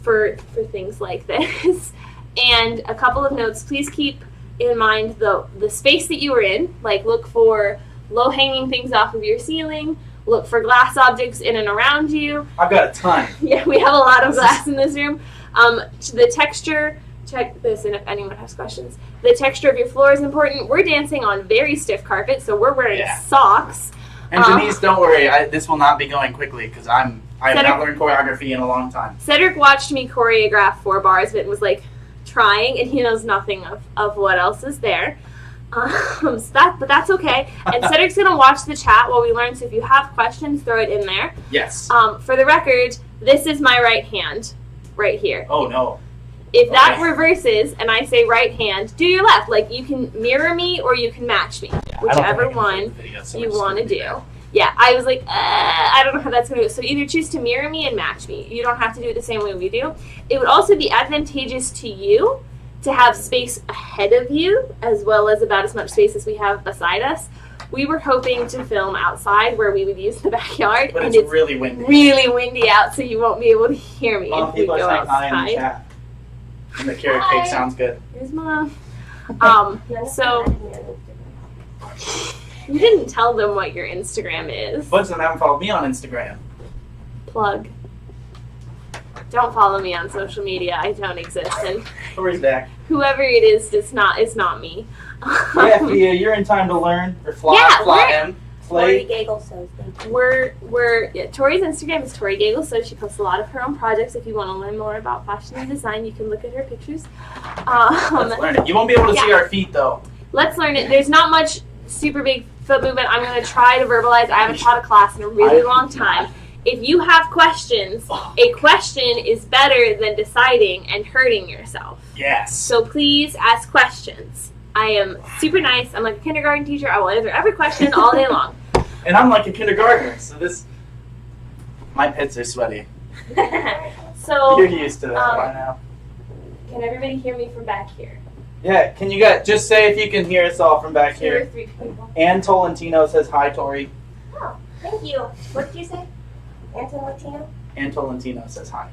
For things like this. And a couple of notes, please keep in mind the space that you are in. Like, look for low-hanging things off of your ceiling. Look for glass objects in and around you. I've got a ton. Yeah, we have a lot of glass in this room. The texture, check this, and if anyone has questions. The texture of your floor is important. We're dancing on very stiff carpet, so we're wearing socks. And Denise, don't worry, this will not be going quickly, because I have not learned choreography in a long time. Cedric watched me choreograph 4 bars of it and was like trying, and he knows nothing of what else is there. But that's okay. And Cedric's going to watch the chat while we learn, so if you have questions, throw it in there. Yes. For the record, this is my right hand right here. Oh, no. If that reverses and I say right hand, do your left. Like, you can mirror me or you can match me. Yeah, whichever one you want to do. Yeah, I was like, I don't know how that's going to go. So either choose to mirror me and match me. You don't have to do it the same way we do. It would also be advantageous to you to have space ahead of you, as well as about as much space as we have beside us. We were hoping to film outside where we would use the backyard. But it's really windy. Really windy out, so you won't be able to hear me if we go outside. Hi in the chat. And the carrot cake sounds good. Here's Mom. So you didn't tell them what your Instagram is. Bunch of them haven't followed me on Instagram. Plug. Don't follow me on social media. I don't exist, and where's that? Whoever it is, it's not me. Yeah, Thea, you're in time to learn or fly in. play. Tori Gagel Sews. Tori's Instagram is Tori Gagel Sews. She posts a lot of her own projects. If you want to learn more about fashion and design, you can look at her pictures. Let's learn it. You won't be able to see our feet though. Let's learn it. There's not much super big foot movement. I'm going to try to verbalize. I haven't taught a class in a really long time. If you have questions, a question is better than deciding and hurting yourself. Yes. So please ask questions. I am super nice. I'm like a kindergarten teacher. I will answer every question all day long. And I'm like a kindergartner, so my pits are sweaty. So you're used to that by now. Can everybody hear me from back here? Yeah, can you guys just say if you can hear us all from back Two or here? 3 people. Ann Tolentino says hi, Tori. Oh, thank you. What did you say? Anton Latino? Ann Tolentino says hi.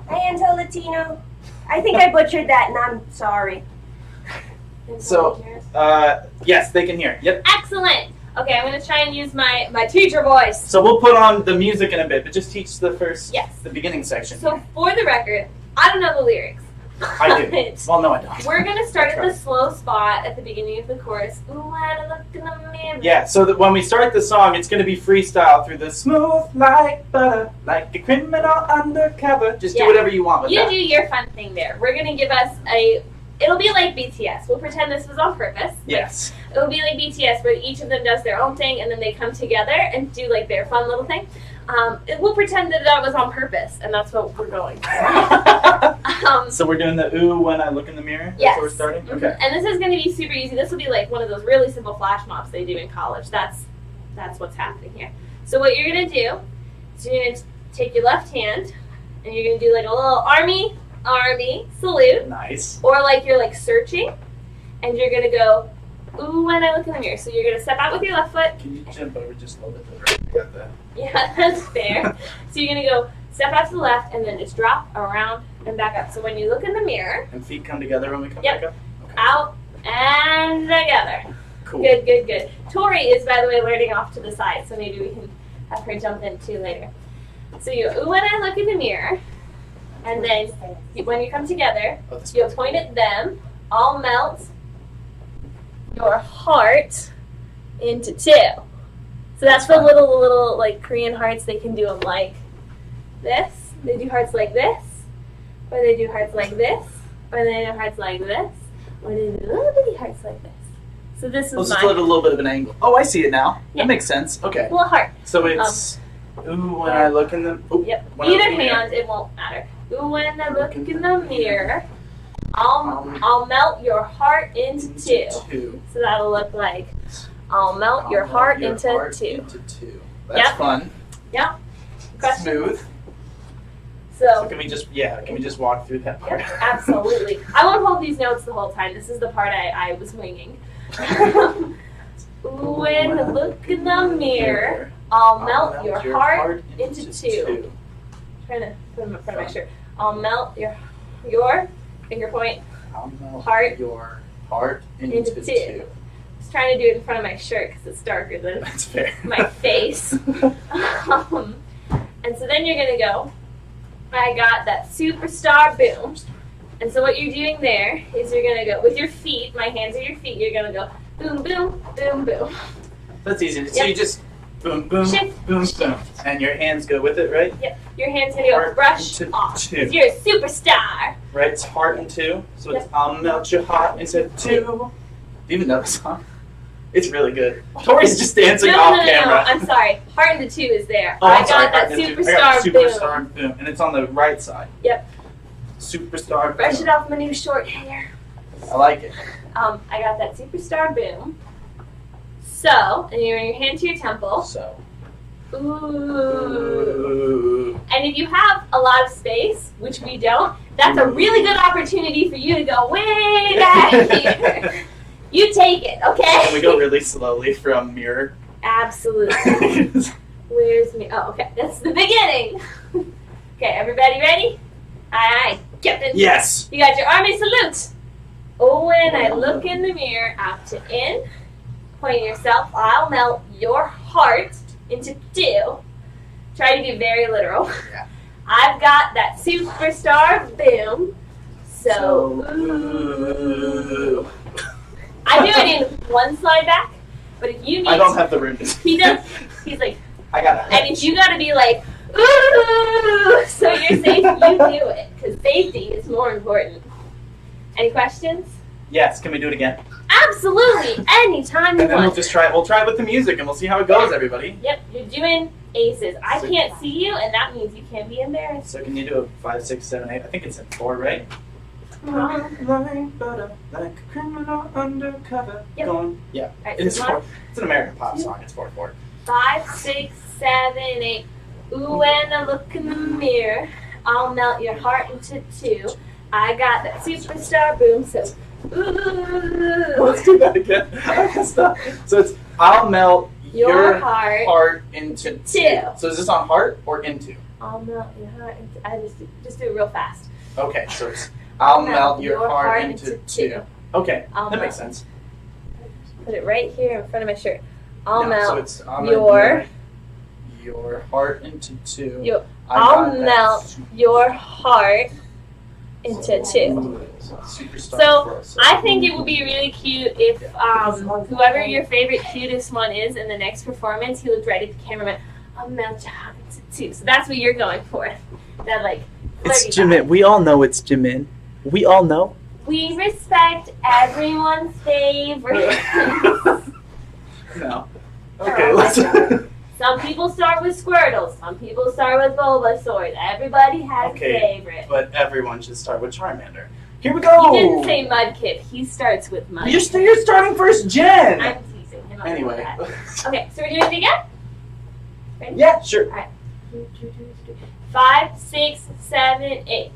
Hi, Anton Latino. I think I butchered that, and I'm sorry. So, yes, they can hear. Yep. Excellent. Okay, I'm going to try and use my teacher voice. So we'll put on the music in a bit, but just teach the the beginning section. So for the record, I don't know the lyrics. I do. Well, no, I don't. We're going to start at the slow spot at the beginning of the chorus. Ooh, when I look in the mirror. Yeah, so that when we start the song, it's going to be freestyle through the smooth like butter, like a criminal undercover. Just do whatever you want with that. You do your fun thing there. We're going to give us it'll be like BTS. We'll pretend this was on purpose. Yes. It'll be like BTS where each of them does their own thing and then they come together and do like their fun little thing. We'll pretend that was on purpose, and that's what we're going for. So we're doing the ooh when I look in the mirror? That's yes. what we're starting? Mm-hmm. Okay. And this is going to be super easy. This will be like one of those really simple flash mobs they do in college. That's what's happening here. So what you're going to do is you're going to take your left hand, and you're going to do like a little army salute. Nice. Or like you're like searching, and you're going to go, ooh, when I look in the mirror. So you're going to step out with your left foot. Can you jump over just a little bit? Got that. Yeah, that's fair. So you're going to go step out to the left and then just drop around and back up. So when you look in the mirror. And feet come together when we come back up? Okay. Out and together. Cool. Good. Tori is, by the way, learning off to the side, so maybe we can have her jump in too later. So you ooh when I look in the mirror, and then when you come together, you'll point at them. I'll melt your heart into two. So that's the little like Korean hearts. They can do them like this. They do hearts like this, or they do hearts like this, or they do hearts like this, or they do little bitty hearts like this. So this is Let's just let a little bit of an angle. Oh, I see it now. Yeah. That makes sense. Okay. Little heart. So it's ooh when I look in the. Ooh, Yep. Either hand, it won't matter. Ooh when I look in the mirror, I'll melt your heart into two. So that'll look like. I'll melt your heart into two. That's fun. Yeah. Smooth. So can we just walk through that part? Yep, absolutely. I won't hold these notes the whole time. This is the part I was winging. When I look in the mirror, I'll melt your heart into two. Trying to put them in front of my shirt. I'll melt your finger point. I'll melt heart your heart into two. I was trying to do it in front of my shirt because it's darker than That's fair. my face. And so then you're going to go, I got that superstar boom. And so what you're doing there is you're going to go, with your feet, my hands are your feet, you're going to go boom, boom, boom, boom. That's easy. So you just boom, boom, Shift. boom, boom. And your hands go with it, right? Yep. Your hands going to go brush off. Because you're a superstar. Right, it's heart and two. So it's I'll melt your heart into two. Do you even know the song? It's really good. Tori's just dancing off camera. No, I'm sorry. Heart into two is there. Oh, I got that superstar boom. And it's on the right side. Yep. Superstar boom. Brush it off my new short hair. I like it. I got that superstar boom. So, and you're in your hand to your temple. So. Ooh. And if you have a lot of space, which we don't, that's a really good opportunity for you to go way back here. You take it, okay? Can we go really slowly from mirror? Absolutely. Where's me? Oh, okay. That's the beginning. Okay, everybody ready? Aye, Captain. Yes. You got your army salute. Oh, when I look in the mirror, out to in. Point yourself. I'll melt your heart into two. Try to be very literal. Yeah. I've got that superstar boom. So, ooh. I do it in one slide back, But if you need, I don't have the room. He does. He's like, I got it. and if you got to be like, ooh, so you're safe, you do it, because safety is more important. Any questions? Yes. Can we do it again? Absolutely. Anytime you And then want. we'll just try. We'll try it with the music, and we'll see how it goes, everybody. Yep, you're doing aces. I can't see you, and that means you can't be embarrassed. So can you do a 5, 6, 7, 8? I think it's in 4, right? Like a criminal undercover. Yep. Going. Yeah. All right, It is so 4. It's an American pop song. It's 4/4. 5, 6, 7, 8. Ooh, when I look in the mirror, I'll melt your heart into 2. I got that superstar boom, so ooh. Let's do that again. I messed up. So it's I'll melt Your heart into 2. 2. So is this on heart or into? I'll melt your heart into. I just do it real fast. Okay, so it's I'll melt your heart into 2. Okay, I'll that makes melt. sense. Put it right here in front of my shirt. I'll No, melt so it's, I'll your. your heart into 2. Your- I I'll got that melt your heart into 2. Superstar So for us. I think it would be really cute if whoever your favorite cutest one is in the next performance, he looked right at the camera and went, I'll melt your heart into 2. So that's what you're going for. That like It's flirty vibe. Jimin. We all know it's Jimin. We all know. We respect everyone's favorite. No. Okay, let's. Some people start with Squirtle. Some people start with Bulbasaur. Everybody has Okay, a favorite. But everyone should start with Charmander. Here we go. He didn't say Mudkip. He starts with Mud. You're starting first, Jen. I'm teasing him. I know Anyway. that. Okay, so we're doing it again? Ready? Yeah, sure. 5, 6, 7, 8.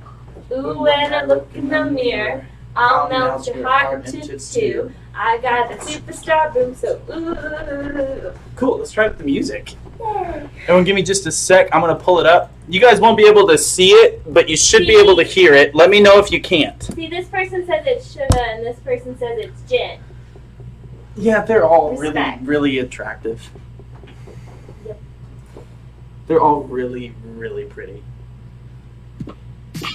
Ooh, when I look in the mirror, I'll melt your heart into 2. I got the superstar boom, so ooh. Cool. Let's try with the music. Everyone, give me just a sec. I'm gonna pull it up. You guys won't be able to see it, but you should be able to hear it. Let me know if you can't. See, this person says it's Suga, and this person says it's Jin. Yeah, they're all Respect. really attractive. Yep. They're all really, really pretty.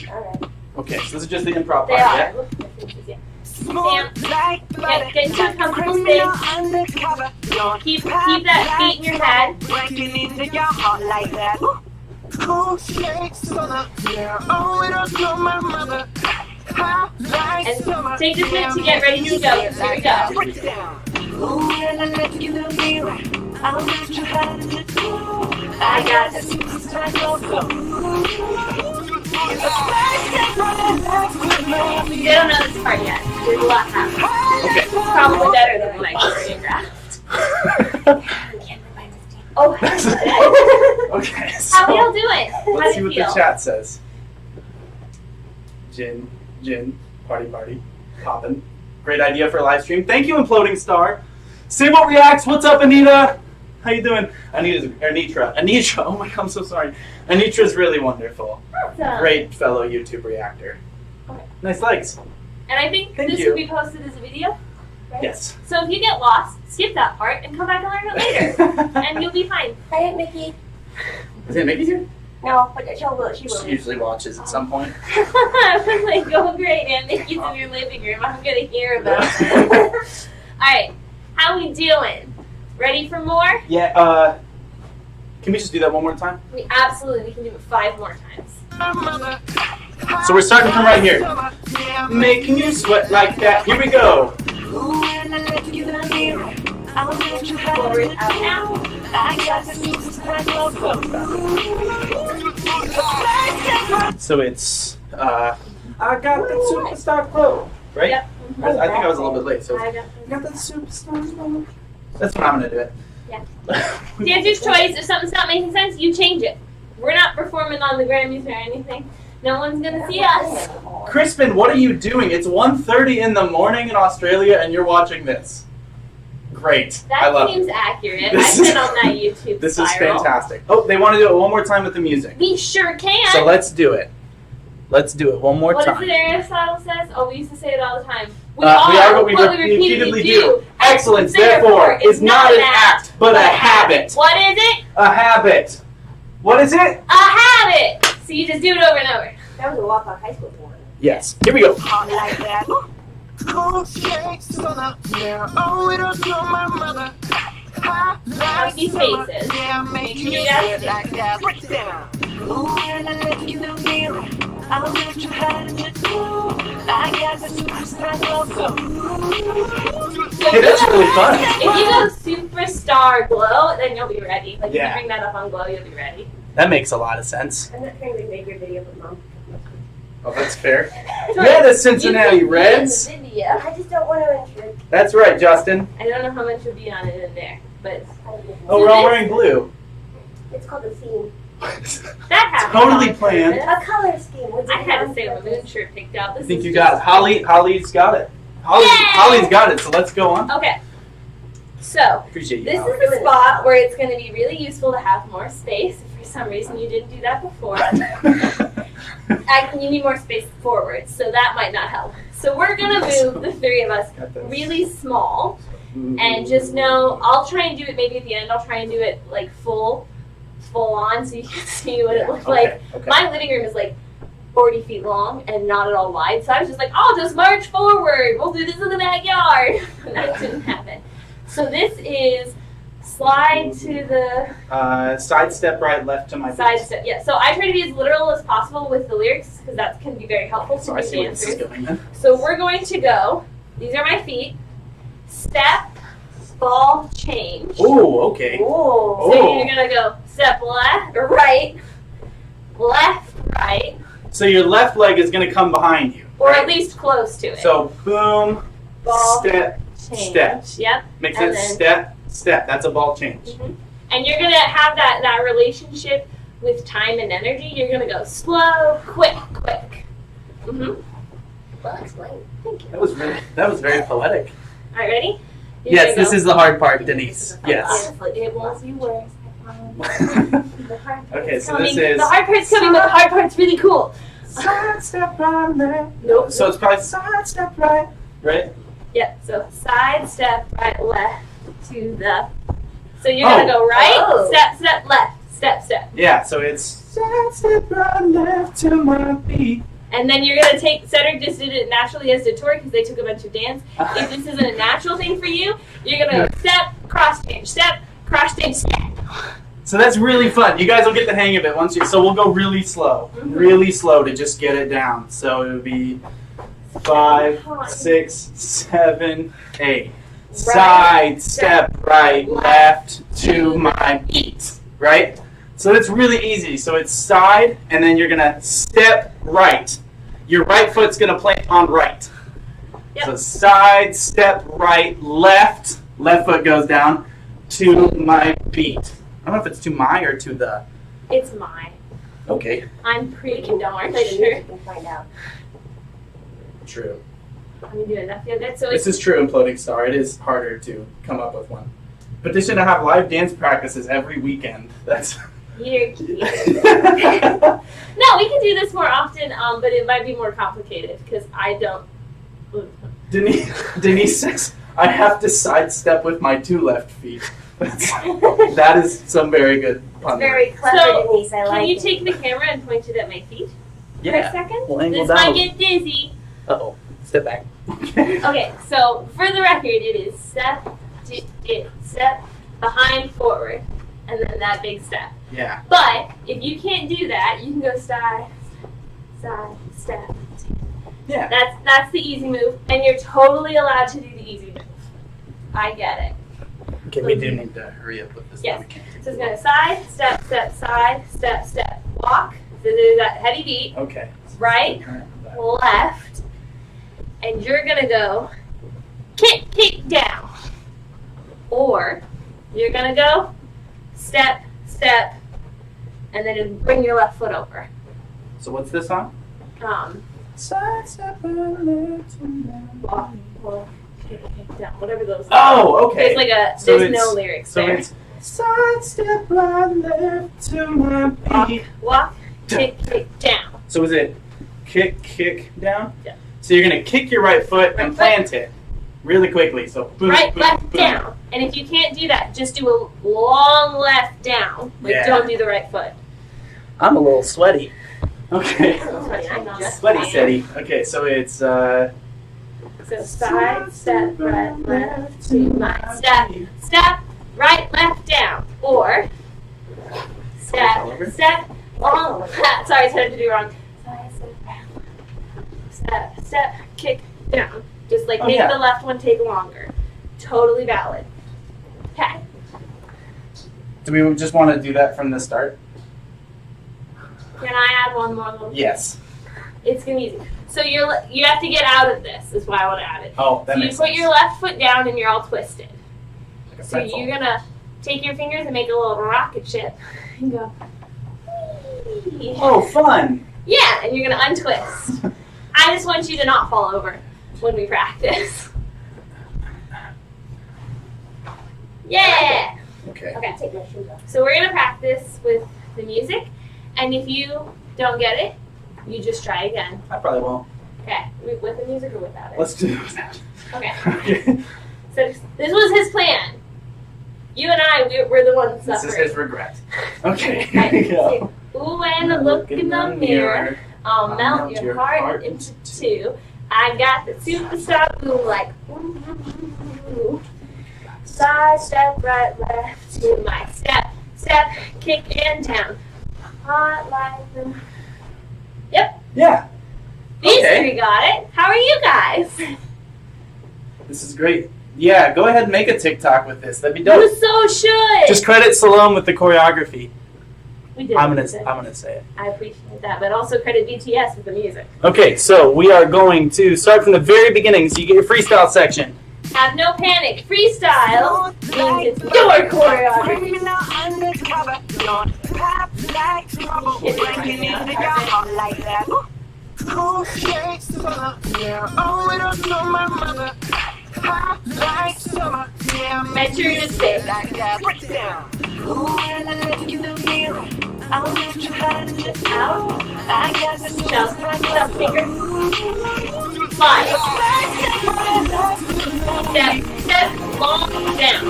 Alright. Okay, so this is just the improv part, They are. yeah? Look at their faces, yeah. Stand. Get into a comfortable space. Keep that feet in your head. And take this minute to get ready to go. Here we go. I got this. They don't know this part yet. There's a lot happening. Okay. It's probably better than when I choreographed. Oh, Okay, how we all so doing? How let's see do what you the feel? chat says. Jin, party, poppin'. Great idea for a live stream. Thank you, Imploding Star. Simo Reacts, what's up, Anita? How you doing? Anitra. Oh my God, I'm so sorry. Anitra's really wonderful. Awesome. Great fellow YouTube reactor. Okay. Nice legs. And I think Thank this you. will be posted as a video. Right? Yes. So if you get lost, skip that part and come back and learn it later. And you'll be fine. Hi, Aunt Mickey. Is it Mickey here? No, but she will. She usually watches at some point. I was like, oh great, Aunt Mickey's in your living room. I'm going to hear about it. Alright, how we doing? Ready for more? Yeah, can we just do that one more time? We can do it 5 more times. So we're starting from right here. Making you sweat like that. Here we go. Forward, out, out. So it's, I got that superstar glow, right? Yep. I think I was a little bit late, so I it's, got got that superstar glow. That's what I'm gonna do it. Yeah. Dancer's choice. If something's not making sense, you change it. We're not performing on the Grammys or anything. No one's gonna see us. Crispin, what are you doing? It's 1:30 in the morning in Australia and you're watching this. Great. I That love seems it. accurate. This I've is- been on that YouTube This is spiral. fantastic. Oh, they want to do it one more time with the music. We sure can. So let's do it. Let's do it one more What time. is it Aristotle says? Oh, we used to say it all the time. We are what we repeatedly do. Excellence, therefore, is not an act, but a habit. What is it? A habit. What is it? A habit. So you just do it over and over. That was a walk-off high school one. Yes. Here we go. Now these faces. Make sure you guys That's really fun. If you go superstar glow, then you'll be ready. Like, Yeah. if you bring that up on glow, you'll be ready. That makes a lot of sense. I'm not trying to make your video, but Mom. Oh, that's fair. Yeah, the Cincinnati You can Reds. be in the video. I just don't want to intrude. That's right, Justin. I don't know how much would be on it in there, but Oh, we're all wearing blue. It's called a theme. that happens. Totally on planned. purpose. A color scheme. Which I is had a on Sailor purpose. Moon shirt picked out. I This think is you just- got it. Holly's got it. Yay! Holly's got it, so let's go on. Okay. So, Appreciate you, this Holly. is a spot where it's going to be really useful to have more space. If for some reason you didn't do that before, you need more space forward, so that might not help. So we're going to move the three of us Got this. really small, and just know, I'll try and do it maybe at the end. I'll try and do it like full on, so you can see what it looks like. Okay. My living room is like 40 feet long and not at all wide, so I was just like, I'll just march forward. We'll do this in the backyard. And that didn't happen. So this is slide to the Side step right, left to my side feet. step. Yeah, so I try to be as literal as possible with the lyrics because that can be very helpful So to I the see where this is dancers. going then. So we're going to go, these are my feet, step, ball, change. Ooh, okay. Ooh. So you're going to go step left, or right, right, So your left leg is going to come behind you. or right? at least close to it. So boom, Ball, step, change. step. Yep. Makes And it then- step, step. That's a ball change. Mhm. And you're going to have that relationship with time and energy. You're going to go slow, quick. Mm-hmm. Well explained. Thank you. That was very poetic. All right, ready? You're Yes, gonna this go. is the hard part, Denise. Yes. It won't be worse. I promise. The hard part's Okay, so coming. this is The hard part's coming, but the hard part's really cool. side step right, left. Nope. So it's probably side step right, right? Yep, so side, step, right, left to the. So you're going to go right, Oh. step, left, step. Yeah. So it's side step right, left to my feet. And then you're going to take, Cedric just did it naturally as did Tori because they took a bunch of dance. If this isn't a natural thing for you, you're going to go step, cross change, step. So that's really fun. You guys will get the hang of it once you. So we'll go really slow to just get it down. So it would be 5, 6, 7, 8. Side step right, left to my feet. Right. So it's really easy. So it's side, and then you're gonna step right. Your right foot's gonna plant on right. Yep. So side step right, left. Left foot goes down to my feet. I don't know if it's to my or to the. It's mine. Okay. I'm pretty darn Play the sure. music and find out. True. I'm going to do enough. Yeah, that's so This is true, Imploding Star. It is harder to come up with one. Petition to have live dance practices every weekend. That's. you're cute. No, we can do this more often, but it might be more complicated because I don't. Denise says, I have to sidestep with my 2 left feet. That is some very good pun. Very clever, So, Denise. I like Can you it. take the camera and point it at my feet for a Yeah. second? We'll angle This down. might get dizzy. Uh-oh. Step back. Okay, so for the record, it is step, step, behind, forward, and then that big step. Yeah. But if you can't do that, you can go side, step. Yeah. That's the easy move, and you're totally allowed to do the easy move. I get it. Okay, we do need to hurry up with this. Yes. one. We can't take So it's too going to side, step, side, step, walk. So there's that heavy beat. long. Okay. Right, left, and you're gonna go kick down, or you're gonna go step, and then bring your left foot over. So what's this song? Side step left and Walk, kick down, whatever those. Oh, okay. There's no lyrics So there. it's side step right, left to my feet. Walk, kick down. So is it kick down? Yeah. So you're gonna kick your right foot Right and foot. plant it really quickly. So boom, Right, boom, left, boom. down. And if you can't do that, just do a long left down. Like, Yeah. don't do the right foot. I'm a little sweaty. Okay. I'm not Sweaty fine. steady. Okay, so it's So side, step, right, left, to my step, step, right, left, down. Or step, step, long, sorry, I started to do wrong. Side, step, right, step, step, kick, down. Just like make the left one take longer. Totally valid. Okay. Do we just want to do that from the start? Can I add one more little? Yes. It's gonna be easy. So you have to get out of this. Is why I want to add it. Oh, that makes sense. You put your left foot down and you're all twisted. Like a So pretzel. you're gonna take your fingers and make a little rocket ship and go. Whee. Oh, fun! Yeah, and you're gonna untwist. I just want you to not fall over when we practice. Yeah. Okay. Okay. Take my shoes off. So we're gonna practice with the music, and if you don't get it, you just try again. I probably won't. Okay. With the music or without it? Let's do that. Okay. Okay. So this was his plan. You and I, we're the ones This is suffering. his regret. Okay. Right. Here we go. Ooh, and a look in the mirror. I'll melt your heart into two. I got the superstar boom like ooh. Side step, right, left to my step, step, kick and down. Hot like the. Yep. Yeah. These Okay. three got it. How are you guys? This is great. Yeah, go ahead and make a TikTok with this. That'd be You dope. so should. Just credit Salon with the choreography. We did. I'm gonna say it. I appreciate that, but also credit BTS with the music. Okay, so we are going to start from the very beginning. So you get your freestyle section. Have no panic. Freestyle means it's your choreography. Make sure you're just big. Out. Finger. Five. Step, long, down.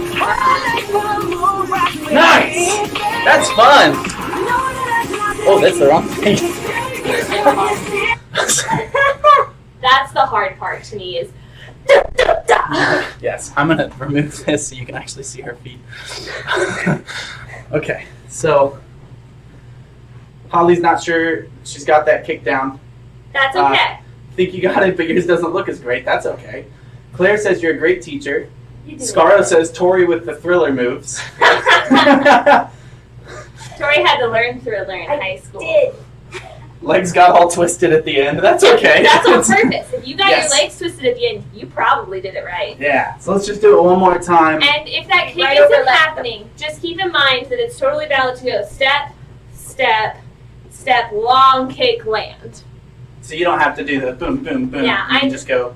Nice! That's fun! Oh, that's the wrong thing. That's the hard part to me is Yes, I'm gonna remove this so you can actually see her feet. Okay, so Holly's not sure she's got that kick down. That's okay. Think you got it, but yours doesn't look as great. That's okay. Claire says you're a great teacher. You do Scarro it. says Tori with the thriller moves. Tori had to learn Thriller in high school. Did. Legs got all twisted at the end. That's okay. That's on purpose. If you got Yes. your legs twisted at the end, you probably did it right. Yeah, so let's just do it one more time. And if that kick Right over isn't left. happening, just keep in mind that it's totally valid to go step, step, step, long kick, land. So you don't have to do the boom, boom, boom. Yeah, you can I- just go.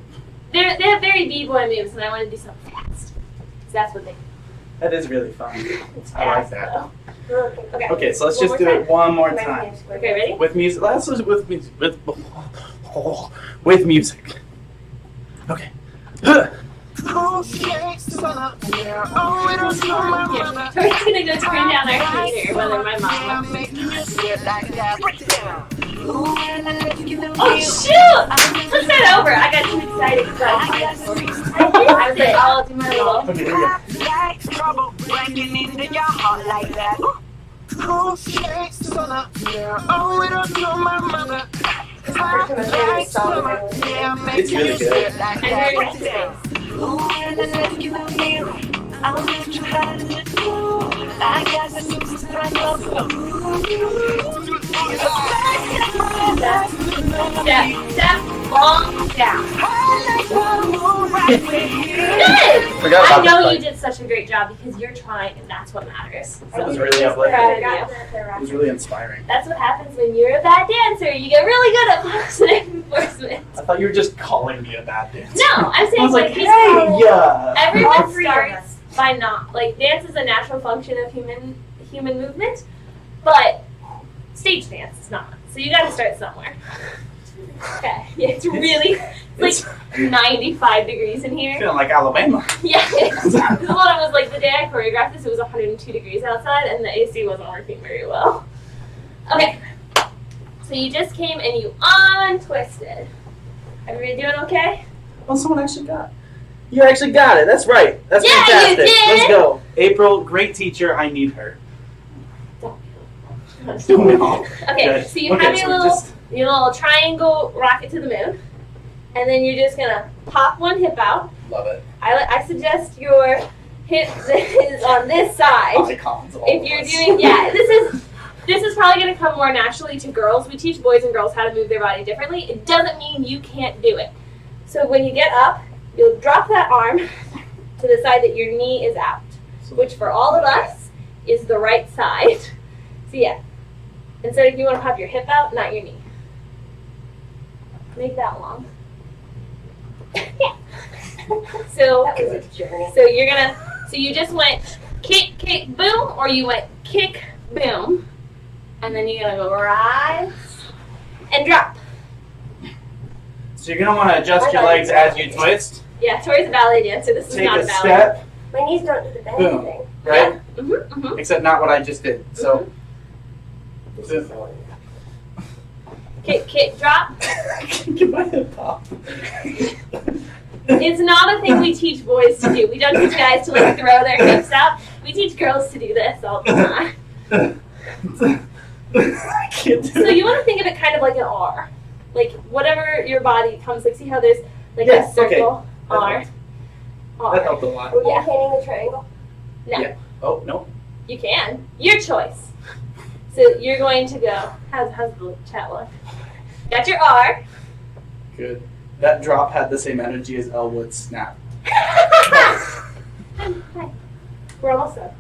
They have very b-boy moves, and I want to do something fast. 'Cause that's what they do. That is really fun. It's I like fast, that. though. Okay. Okay, so let's One just more do it one more My time. hands were- Okay, ready? With music. Let's do it with music. With music. Okay. Tori's gonna go turn down our heater, whether my mom wants to. Oh shoot! Let's start over. I got too excited because I was like, I'll do my little. Okay, here we go. It's really good. And very nice space. Step, long, down. Good! Forgot I about know the you fight. did such a great job because you're trying, and that's what matters. That was So, really uplifting. proud of It you. was really inspiring. That's what happens when you're a bad dancer. You get really good at positive reinforcement. I thought you were just calling me a bad dancer. No, I'm I saying was like, he's hey, yeah. everyone All three of starts by not like dance is a natural function of human movement, but stage dance is not. So you got to start somewhere. Okay, yeah, it's really It's like 95 degrees in here. feeling like Alabama. Yeah, this one was like the day I choreographed this. It was 102 degrees outside, and the AC wasn't working very well. Okay, so you just came and you untwisted. Everybody doing okay? Oh, someone actually got it. You actually got it. That's right. That's Yeah, fantastic. you did. Let's go. April, great teacher. I need her. Okay, Good. so you Okay, have so your little triangle rocket to the moon, and then you're just gonna pop one hip out. Love it. I suggest your hip is on this side. Icons. If you're doing, this is probably gonna come more naturally to girls. We teach boys and girls how to move their body differently. It doesn't mean you can't do it. So when you get up, you'll drop that arm to the side that your knee is out, which for all of us is the right side. So yeah, instead if you want to pop your hip out, not your knee. Make that long. Yeah. So That was a journey. so you're gonna, so you just went kick, kick, boom, or you went kick, boom, and then you're gonna go rise and drop. So you're gonna want to adjust your legs as you twist. Yeah, Tori's a ballet dancer. This is Take not a a ballet. step, My knees don't do the bend Boom. thing. right? Yeah. Mm-hmm. Except not what I just did. So. This is so Kick, kick, drop. Get my hip pop. It's not a thing we teach boys to do. We don't teach guys to like throw their hips out. We teach girls to do this all the time. I can't do So it. you want to think of it kind of like an R. Like whatever your body comes, like see how there's like Yes, a circle, That R. helped. That R. helped a lot. We're Yeah. maintaining the triangle. No, Yeah. Oh, no. you can. Your choice. So you're going to go, how's the chat look? Got your R. Good. That drop had the same energy as Elwood's snap. Hi. We're almost done.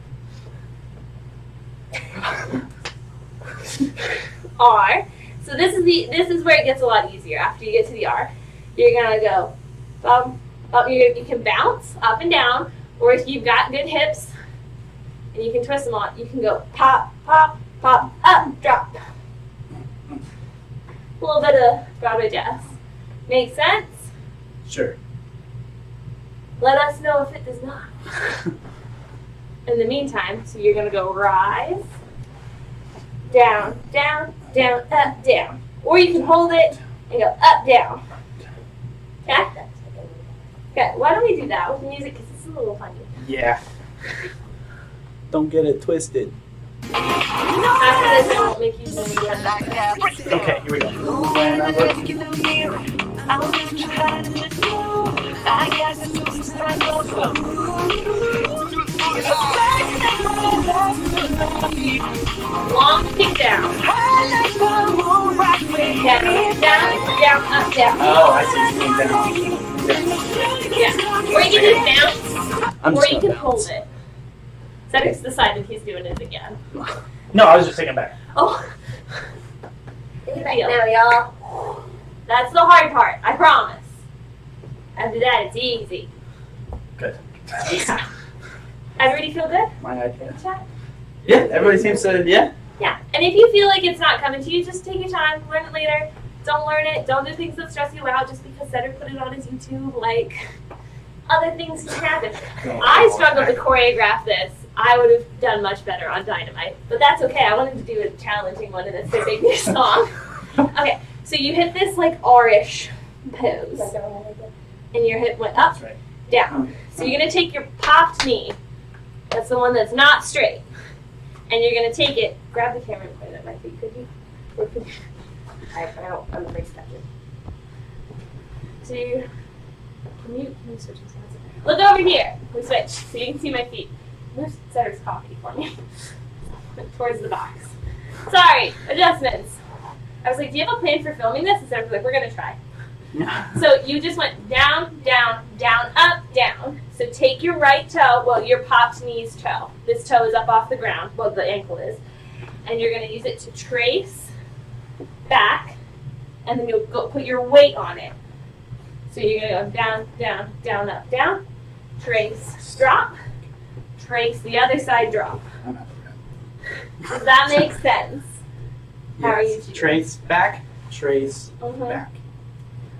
R. So this is where it gets a lot easier. After you get to the R, you're gonna go up. You can bounce up and down, or if you've got good hips and you can twist them on, you can go pop, pop, pop, up, drop. A little bit of Broadway jazz. Make sense? Sure. Let us know if it does not. In the meantime, so you're gonna go rise, down, down, down, up, down. Or you can hold it and go up, down. Okay? Okay, why don't we do that with music, because it's a little funny. Yeah. Don't get it twisted. After this, I won't make you do it again. Okay, here we go. When I look- Long kick down. Down, down, down, up, down. Oh, I see you down. Yeah. Or you can just bounce, I'm or just you gonna can hold it. Cedric's decided he's doing it again. No, I was just taking it back. Oh, Take it back now, y'all. that's the hard part, I promise. After that, it's easy. Good. Yeah. Everybody feel good? My iPad. Chat? Yeah, everybody seems to, yeah. Yeah. And if you feel like it's not coming to you, just take your time, learn it later. Don't learn it. Don't do things that stress you out just because Cedric put it on his YouTube. Like, other things can happen. I struggled to choreograph this. I would have done much better on Dynamite. But that's okay. I wanted to do a challenging one in a big new song. Okay, so you hit this like R-ish pose. And your hip went up, That's right. down. So you're going to take your popped knee. That's the one that's not straight. And you're going to take it. Grab the camera and point it at my feet, could you? Or could you? I'm afraid to touch it. So you, can you switch this hands? Look over here. We switch so you can see my feet. Move Cedric's coffee for me. Towards the box. Sorry, adjustments. I was like, do you have a plan for filming this? And Cedric was like, we're going to try. So you just went down, down, down, up, down. So take your right toe, well, your popped knee's toe. This toe is up off the ground, well, the ankle is. And you're going to use it to trace back, and then you'll go put your weight on it. So you're going to go down, down, down, up, down, trace, drop, trace the other side, drop. I'm out of Does that make sense? How are you Yes. doing? Trace back, trace Mhm. back.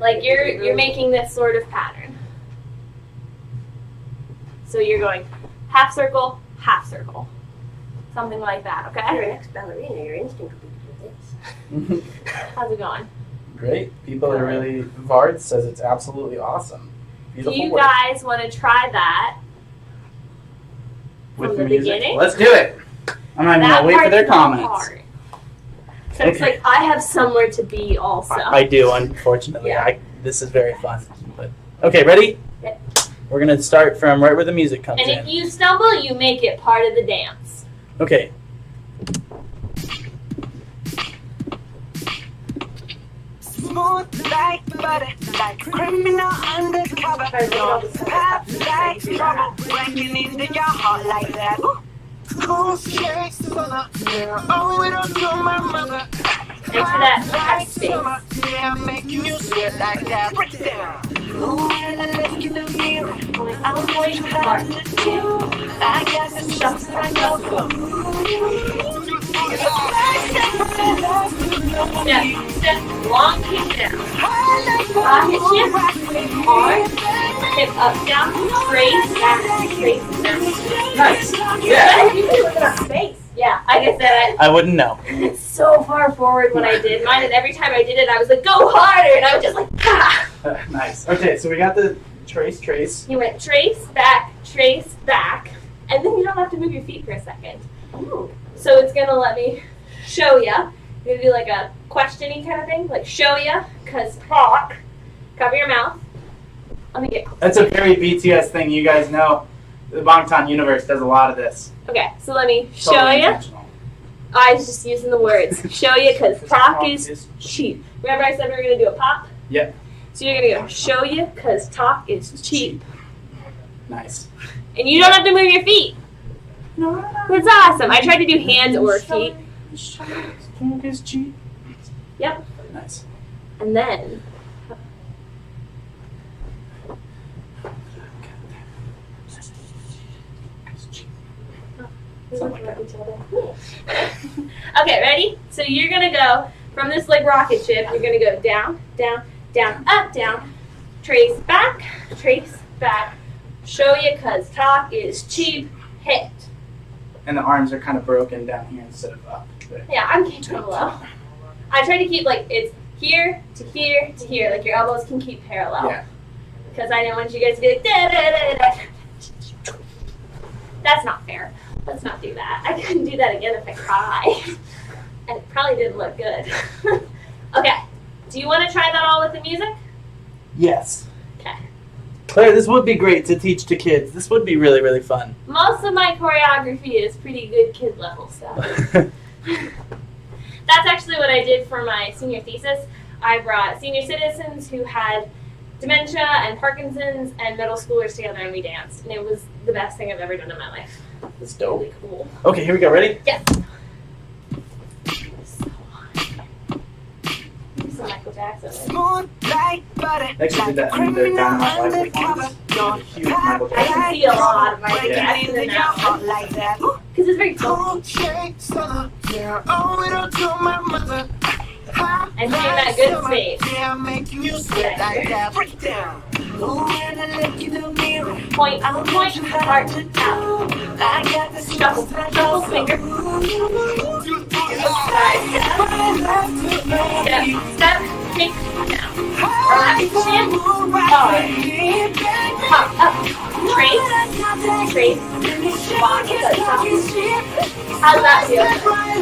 Like you're making this sort of pattern. So you're going half circle, something like that. You're Okay. an ex-ballerina. Your instinct would be to do this. How's it going? Great. People are really, Vard says it's absolutely awesome. Do you guys want to try that with from the music? beginning? Let's do it. I'm not even going to wait for their comments. So it's like I have somewhere to be also. I do, unfortunately. Yeah. This is very fun. But, okay, ready? Yeah. We're going to start from right where the music comes And in. if you stumble, you make it part of the dance. Okay. Smooth like butter, like criminal undercover. Pop like trouble, breaking into your heart like that. Cool shakes the mother, yeah. Oh, it don't do my mother. Make sure that has space. Yeah, making you sweat like that. Break it down. Ooh, and I look in the mirror. I'm going to have to do. I got the shots I know. Step, long kick down. Rocket shift, hard, hip up, down, trace, back, trace, down. Nice. Yeah. You can look at our space. Yeah, like I said, I wouldn't know. it's so far forward when I did mine, and every time I did it, I was like, go harder, and I was just like, ah. Nice. Okay, so we got the trace. You went trace, back, and then you don't have to move your feet for a second. Ooh. So it's gonna let me show ya. You're gonna do like a questioning kind of thing, like show ya, cause talk. Cover your mouth. Let me get close. That's a very BTS thing. You guys know the Bangtan universe does a lot of this. Okay, so let me show Totally ya. intentional. I was just using the words. Show ya, cause talk is cheap. Remember I said we were gonna do a pop? Yep. So you're gonna go show ya, cause talk is cheap. Nice. And you don't have to move your feet. That's awesome. I tried to do hands or feet. Talk is cheap. Yep. Nice. And then Something like okay, ready? So you're gonna go from this like rocket ship. You're gonna go down, down, down, up, down. Trace back, show you cause talk is cheap. Hit. And the arms are kind of broken down here instead of up. Yeah, I'm keeping it low. I try to keep like it's here to here to here, like your elbows can keep parallel. Yeah. Because I didn't want you guys to be like da da da da. That's not fair. Let's not do that. I couldn't do that again if I cry. And it probably didn't look good. Okay. Do you want to try that all with the music? Yes. Okay. Claire, this would be great to teach to kids. This would be really, really fun. Most of my choreography is pretty good kid level stuff. That's actually what I did for my senior thesis. I brought senior citizens who had dementia and Parkinson's and middle schoolers together and we danced. And it was the best thing I've ever done in my life. That's dope. Really cool. Okay, here we go. Ready? Yes. Some Michael Jackson. Smooth like butter, Actually like did that in the criminal Dynamite Live undercover. Huge Michael I Jackson. can see a lot of Michael Breaking Jackson into in your that heart one. like that. Because it's very cool. Cool shakes the mother, yeah. Oh, it don't do my mother. And doing that good space. Yeah, making you sweat like that. Break it down. Ooh, and I look in the mirror. Point, heart, out. I got the Shuffle, shuffle, finger. Step, kick, down. Rocket shift, hard. Pop, up, trace, walk, how's that feel?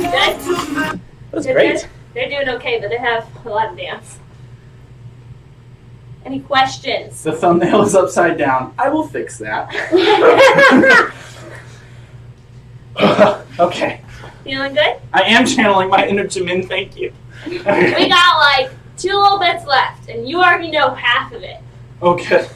Good? That's Good, great. good? They're doing okay, but they have a lot of dance. Any questions? The thumbnail is upside down. I will fix that. Okay. Feeling good? I am channeling my inner Jimin. Thank you. We got like 2 little bits left, and you already know half of it. Oh, good.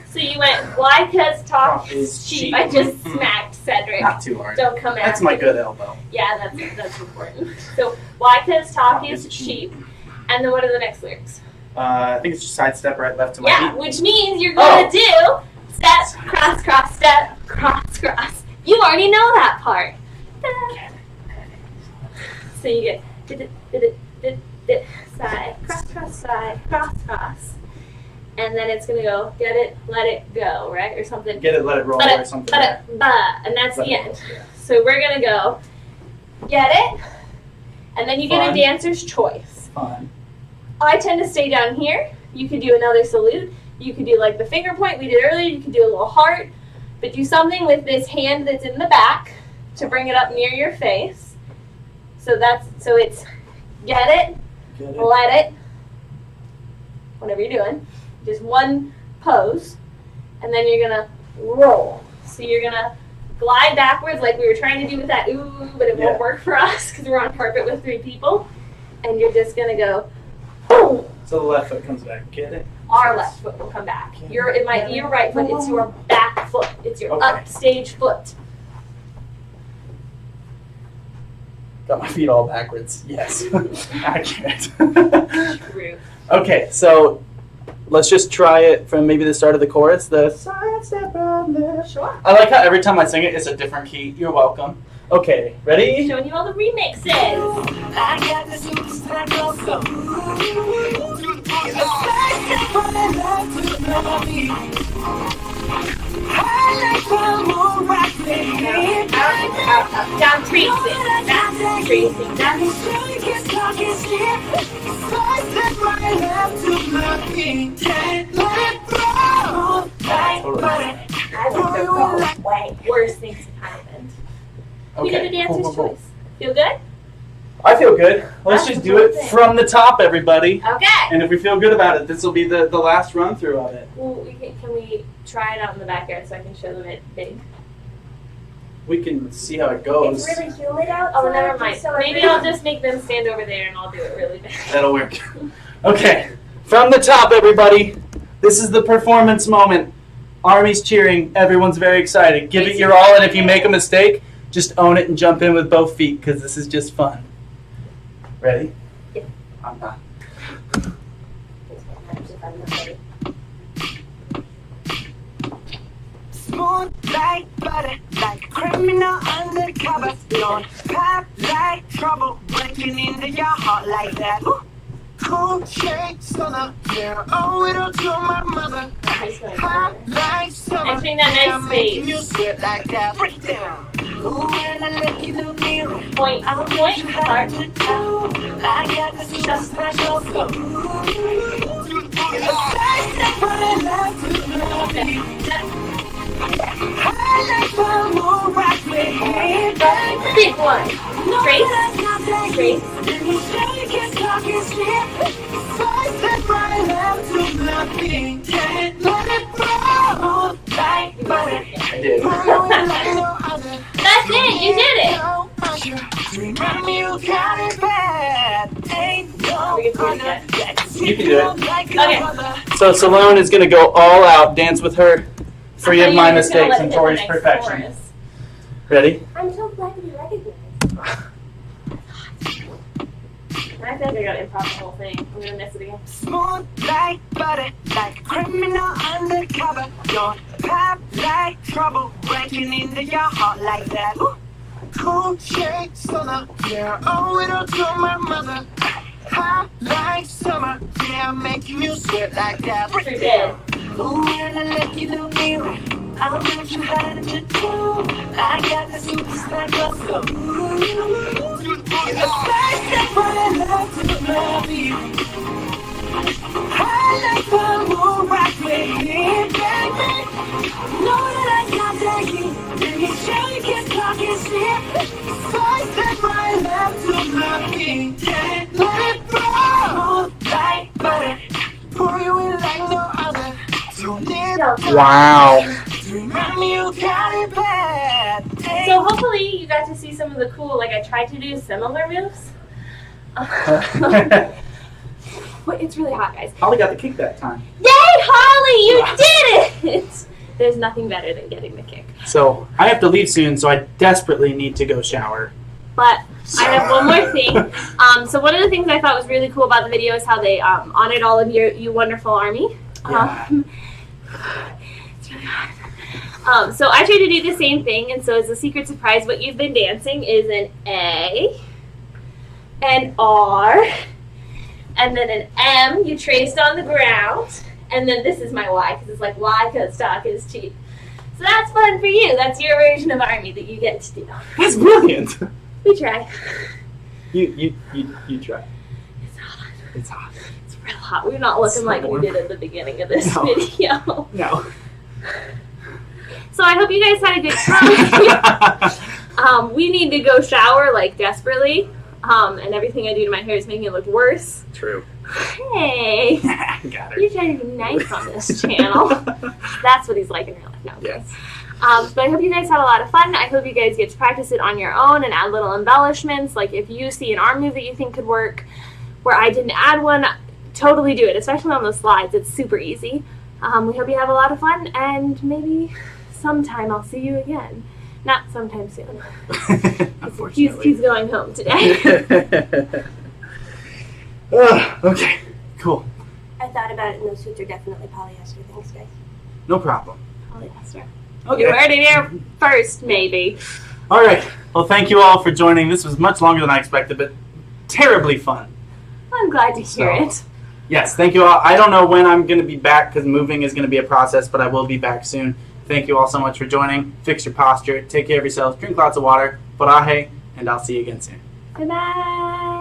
So you went, why? Because talk is cheap. I just smacked Cedric. Not too hard. Don't come at That's me. my good elbow. Yeah, that's important. So why? Because talk is cheap. And then what are the next lyrics? I think it's just side step right, left to my Yeah, feet. which means you're going to do step, cross, cross, step, cross, cross. You already know that part. So you get side, cross, cross. And then it's going to go, get it, let it go, right? Or something. Get it, let it roll, Let or it, something. let it, ba. And that's Let the it end. roll, yeah. So we're going to go, get it, and then you get a Fun. dancer's choice. Fun. I tend to stay down here. You could do another salute. You could do like the finger point we did earlier. You could do a little heart. But do something with this hand that's in the back to bring it up near your face. So it's get it, let it, whatever you're doing. Just one pose. And then you're going to roll. So you're going to glide backwards like we were trying to do with that ooh, but it won't work for us because we're on carpet with 3 people. And you're just going to go boom. So the left foot comes back. Get it? Our left foot will come back. Your right foot, it's your back foot. It's your upstage foot. Got my feet all backwards. Yes. Accurate. True. Okay, so let's just try it from maybe the start of the chorus. The side step on there. Sure. I like how every time I sing it, it's a different key. You're welcome. Okay, ready? Showing you all the remixes. I got the superstar go. Down tracing. Down tracing. Down worst things have happened. Okay. You did a dancer's choice. Feel good? I feel good. Let's just do it from the top, everybody. Okay. And if we feel good about it, this will be the last run through of it. Well, can we try it out in the backyard so I can show them it big? We can see how it goes. It's really humid out. Oh, never mind. Maybe I'll just make them stand over there and I'll do it really big. That'll work. Okay. From the top, everybody. This is the performance moment. Army's cheering. Everyone's very excited. Give it your all, and if you make a mistake, just own it and jump in with both feet, because this is just fun. Ready? Yeah. I'm not. Smooth like butter, like a criminal undercover. Don't pop like trouble, breaking into your heart like that. Ooh. Cool shakes on the yeah, owe it all to my mother. Hot like summer. Entering that nice making space. you sweat like that. Break down. Ooh, and I look in the mirror. Point, heart. I got the superstar go. Big one. Trace. I did. That's it. You did it. You can do it. Okay. So Salon is going to go all out, dance with her, free I of thought my you were just gonna mistakes let and it hit the Tori's next perfection. chorus. Ready? I'm so glad to be recognized. I feel like I gotta improv the whole thing. I'm gonna miss it again. Smooth like butter, like a criminal undercover. Don't pop like trouble, breaking into your heart like that. Ooh. Cool shakes on the yeah, owe it all to my mother. Hot like summer, yeah, making you sweat like that. Sure did. Ooh, and I look in the mirror. I'm not too hard to do. I got the superstar go. I like the moon rock with me, baby. Know that I got that heat. Let me show you kiss, talk, and sleep. I set my love to my feet, yeah, let it Smooth like butter. pour you in like no other. Don't need Wow. to remind me you got it bad. So hopefully you got to see some of the cool, like I tried to do similar moves. But it's really hot, guys. Holly got the kick that time. Yay, Holly, you did it! There's nothing better than getting the kick. So I have to leave soon, so I desperately need to go shower. But I have one more thing. So one of the things I thought was really cool about the video is how they honored all of you wonderful Army. Yeah. It's really hot. So I tried to do the same thing, and so as a secret surprise, what you've been dancing is an A, an R, and then an M you traced on the ground, and then this is my Y, because it's like Y because stock is cheap. So that's fun for you. That's your version of Army that you get to do. That's brilliant. We try. You try. It's hot. It's hot. It's real hot. hot. We're not looking So like warm. we did at the beginning of this No. video. No. So I hope you guys had a good time. We need to go shower like desperately. And everything I do to my hair is making it look worse. True. Hey, Got her. you're trying to be nice on this channel. That's what he's like in real life. No, Yeah. but I hope you guys had a lot of fun. I hope you guys get to practice it on your own and add little embellishments. Like if you see an arm move that you think could work where I didn't add one, totally do it, especially on the slides. It's super easy. We hope you have a lot of fun, and maybe sometime I'll see you again. Not sometime soon. Unfortunately. He's going home today. Okay, cool. I thought about it, and those suits are definitely polyester. Thanks, guys. No problem. Polyester. Okay. You heard it here first, maybe. All right. Well, thank you all for joining. This was much longer than I expected, but terribly fun. I'm glad to hear it. Yes, thank you all. I don't know when I'm going to be back because moving is going to be a process, but I will be back soon. Thank you all so much for joining. Fix your posture. Take care of yourselves. Drink lots of water. Parahe, and I'll see you again soon. Bye-bye.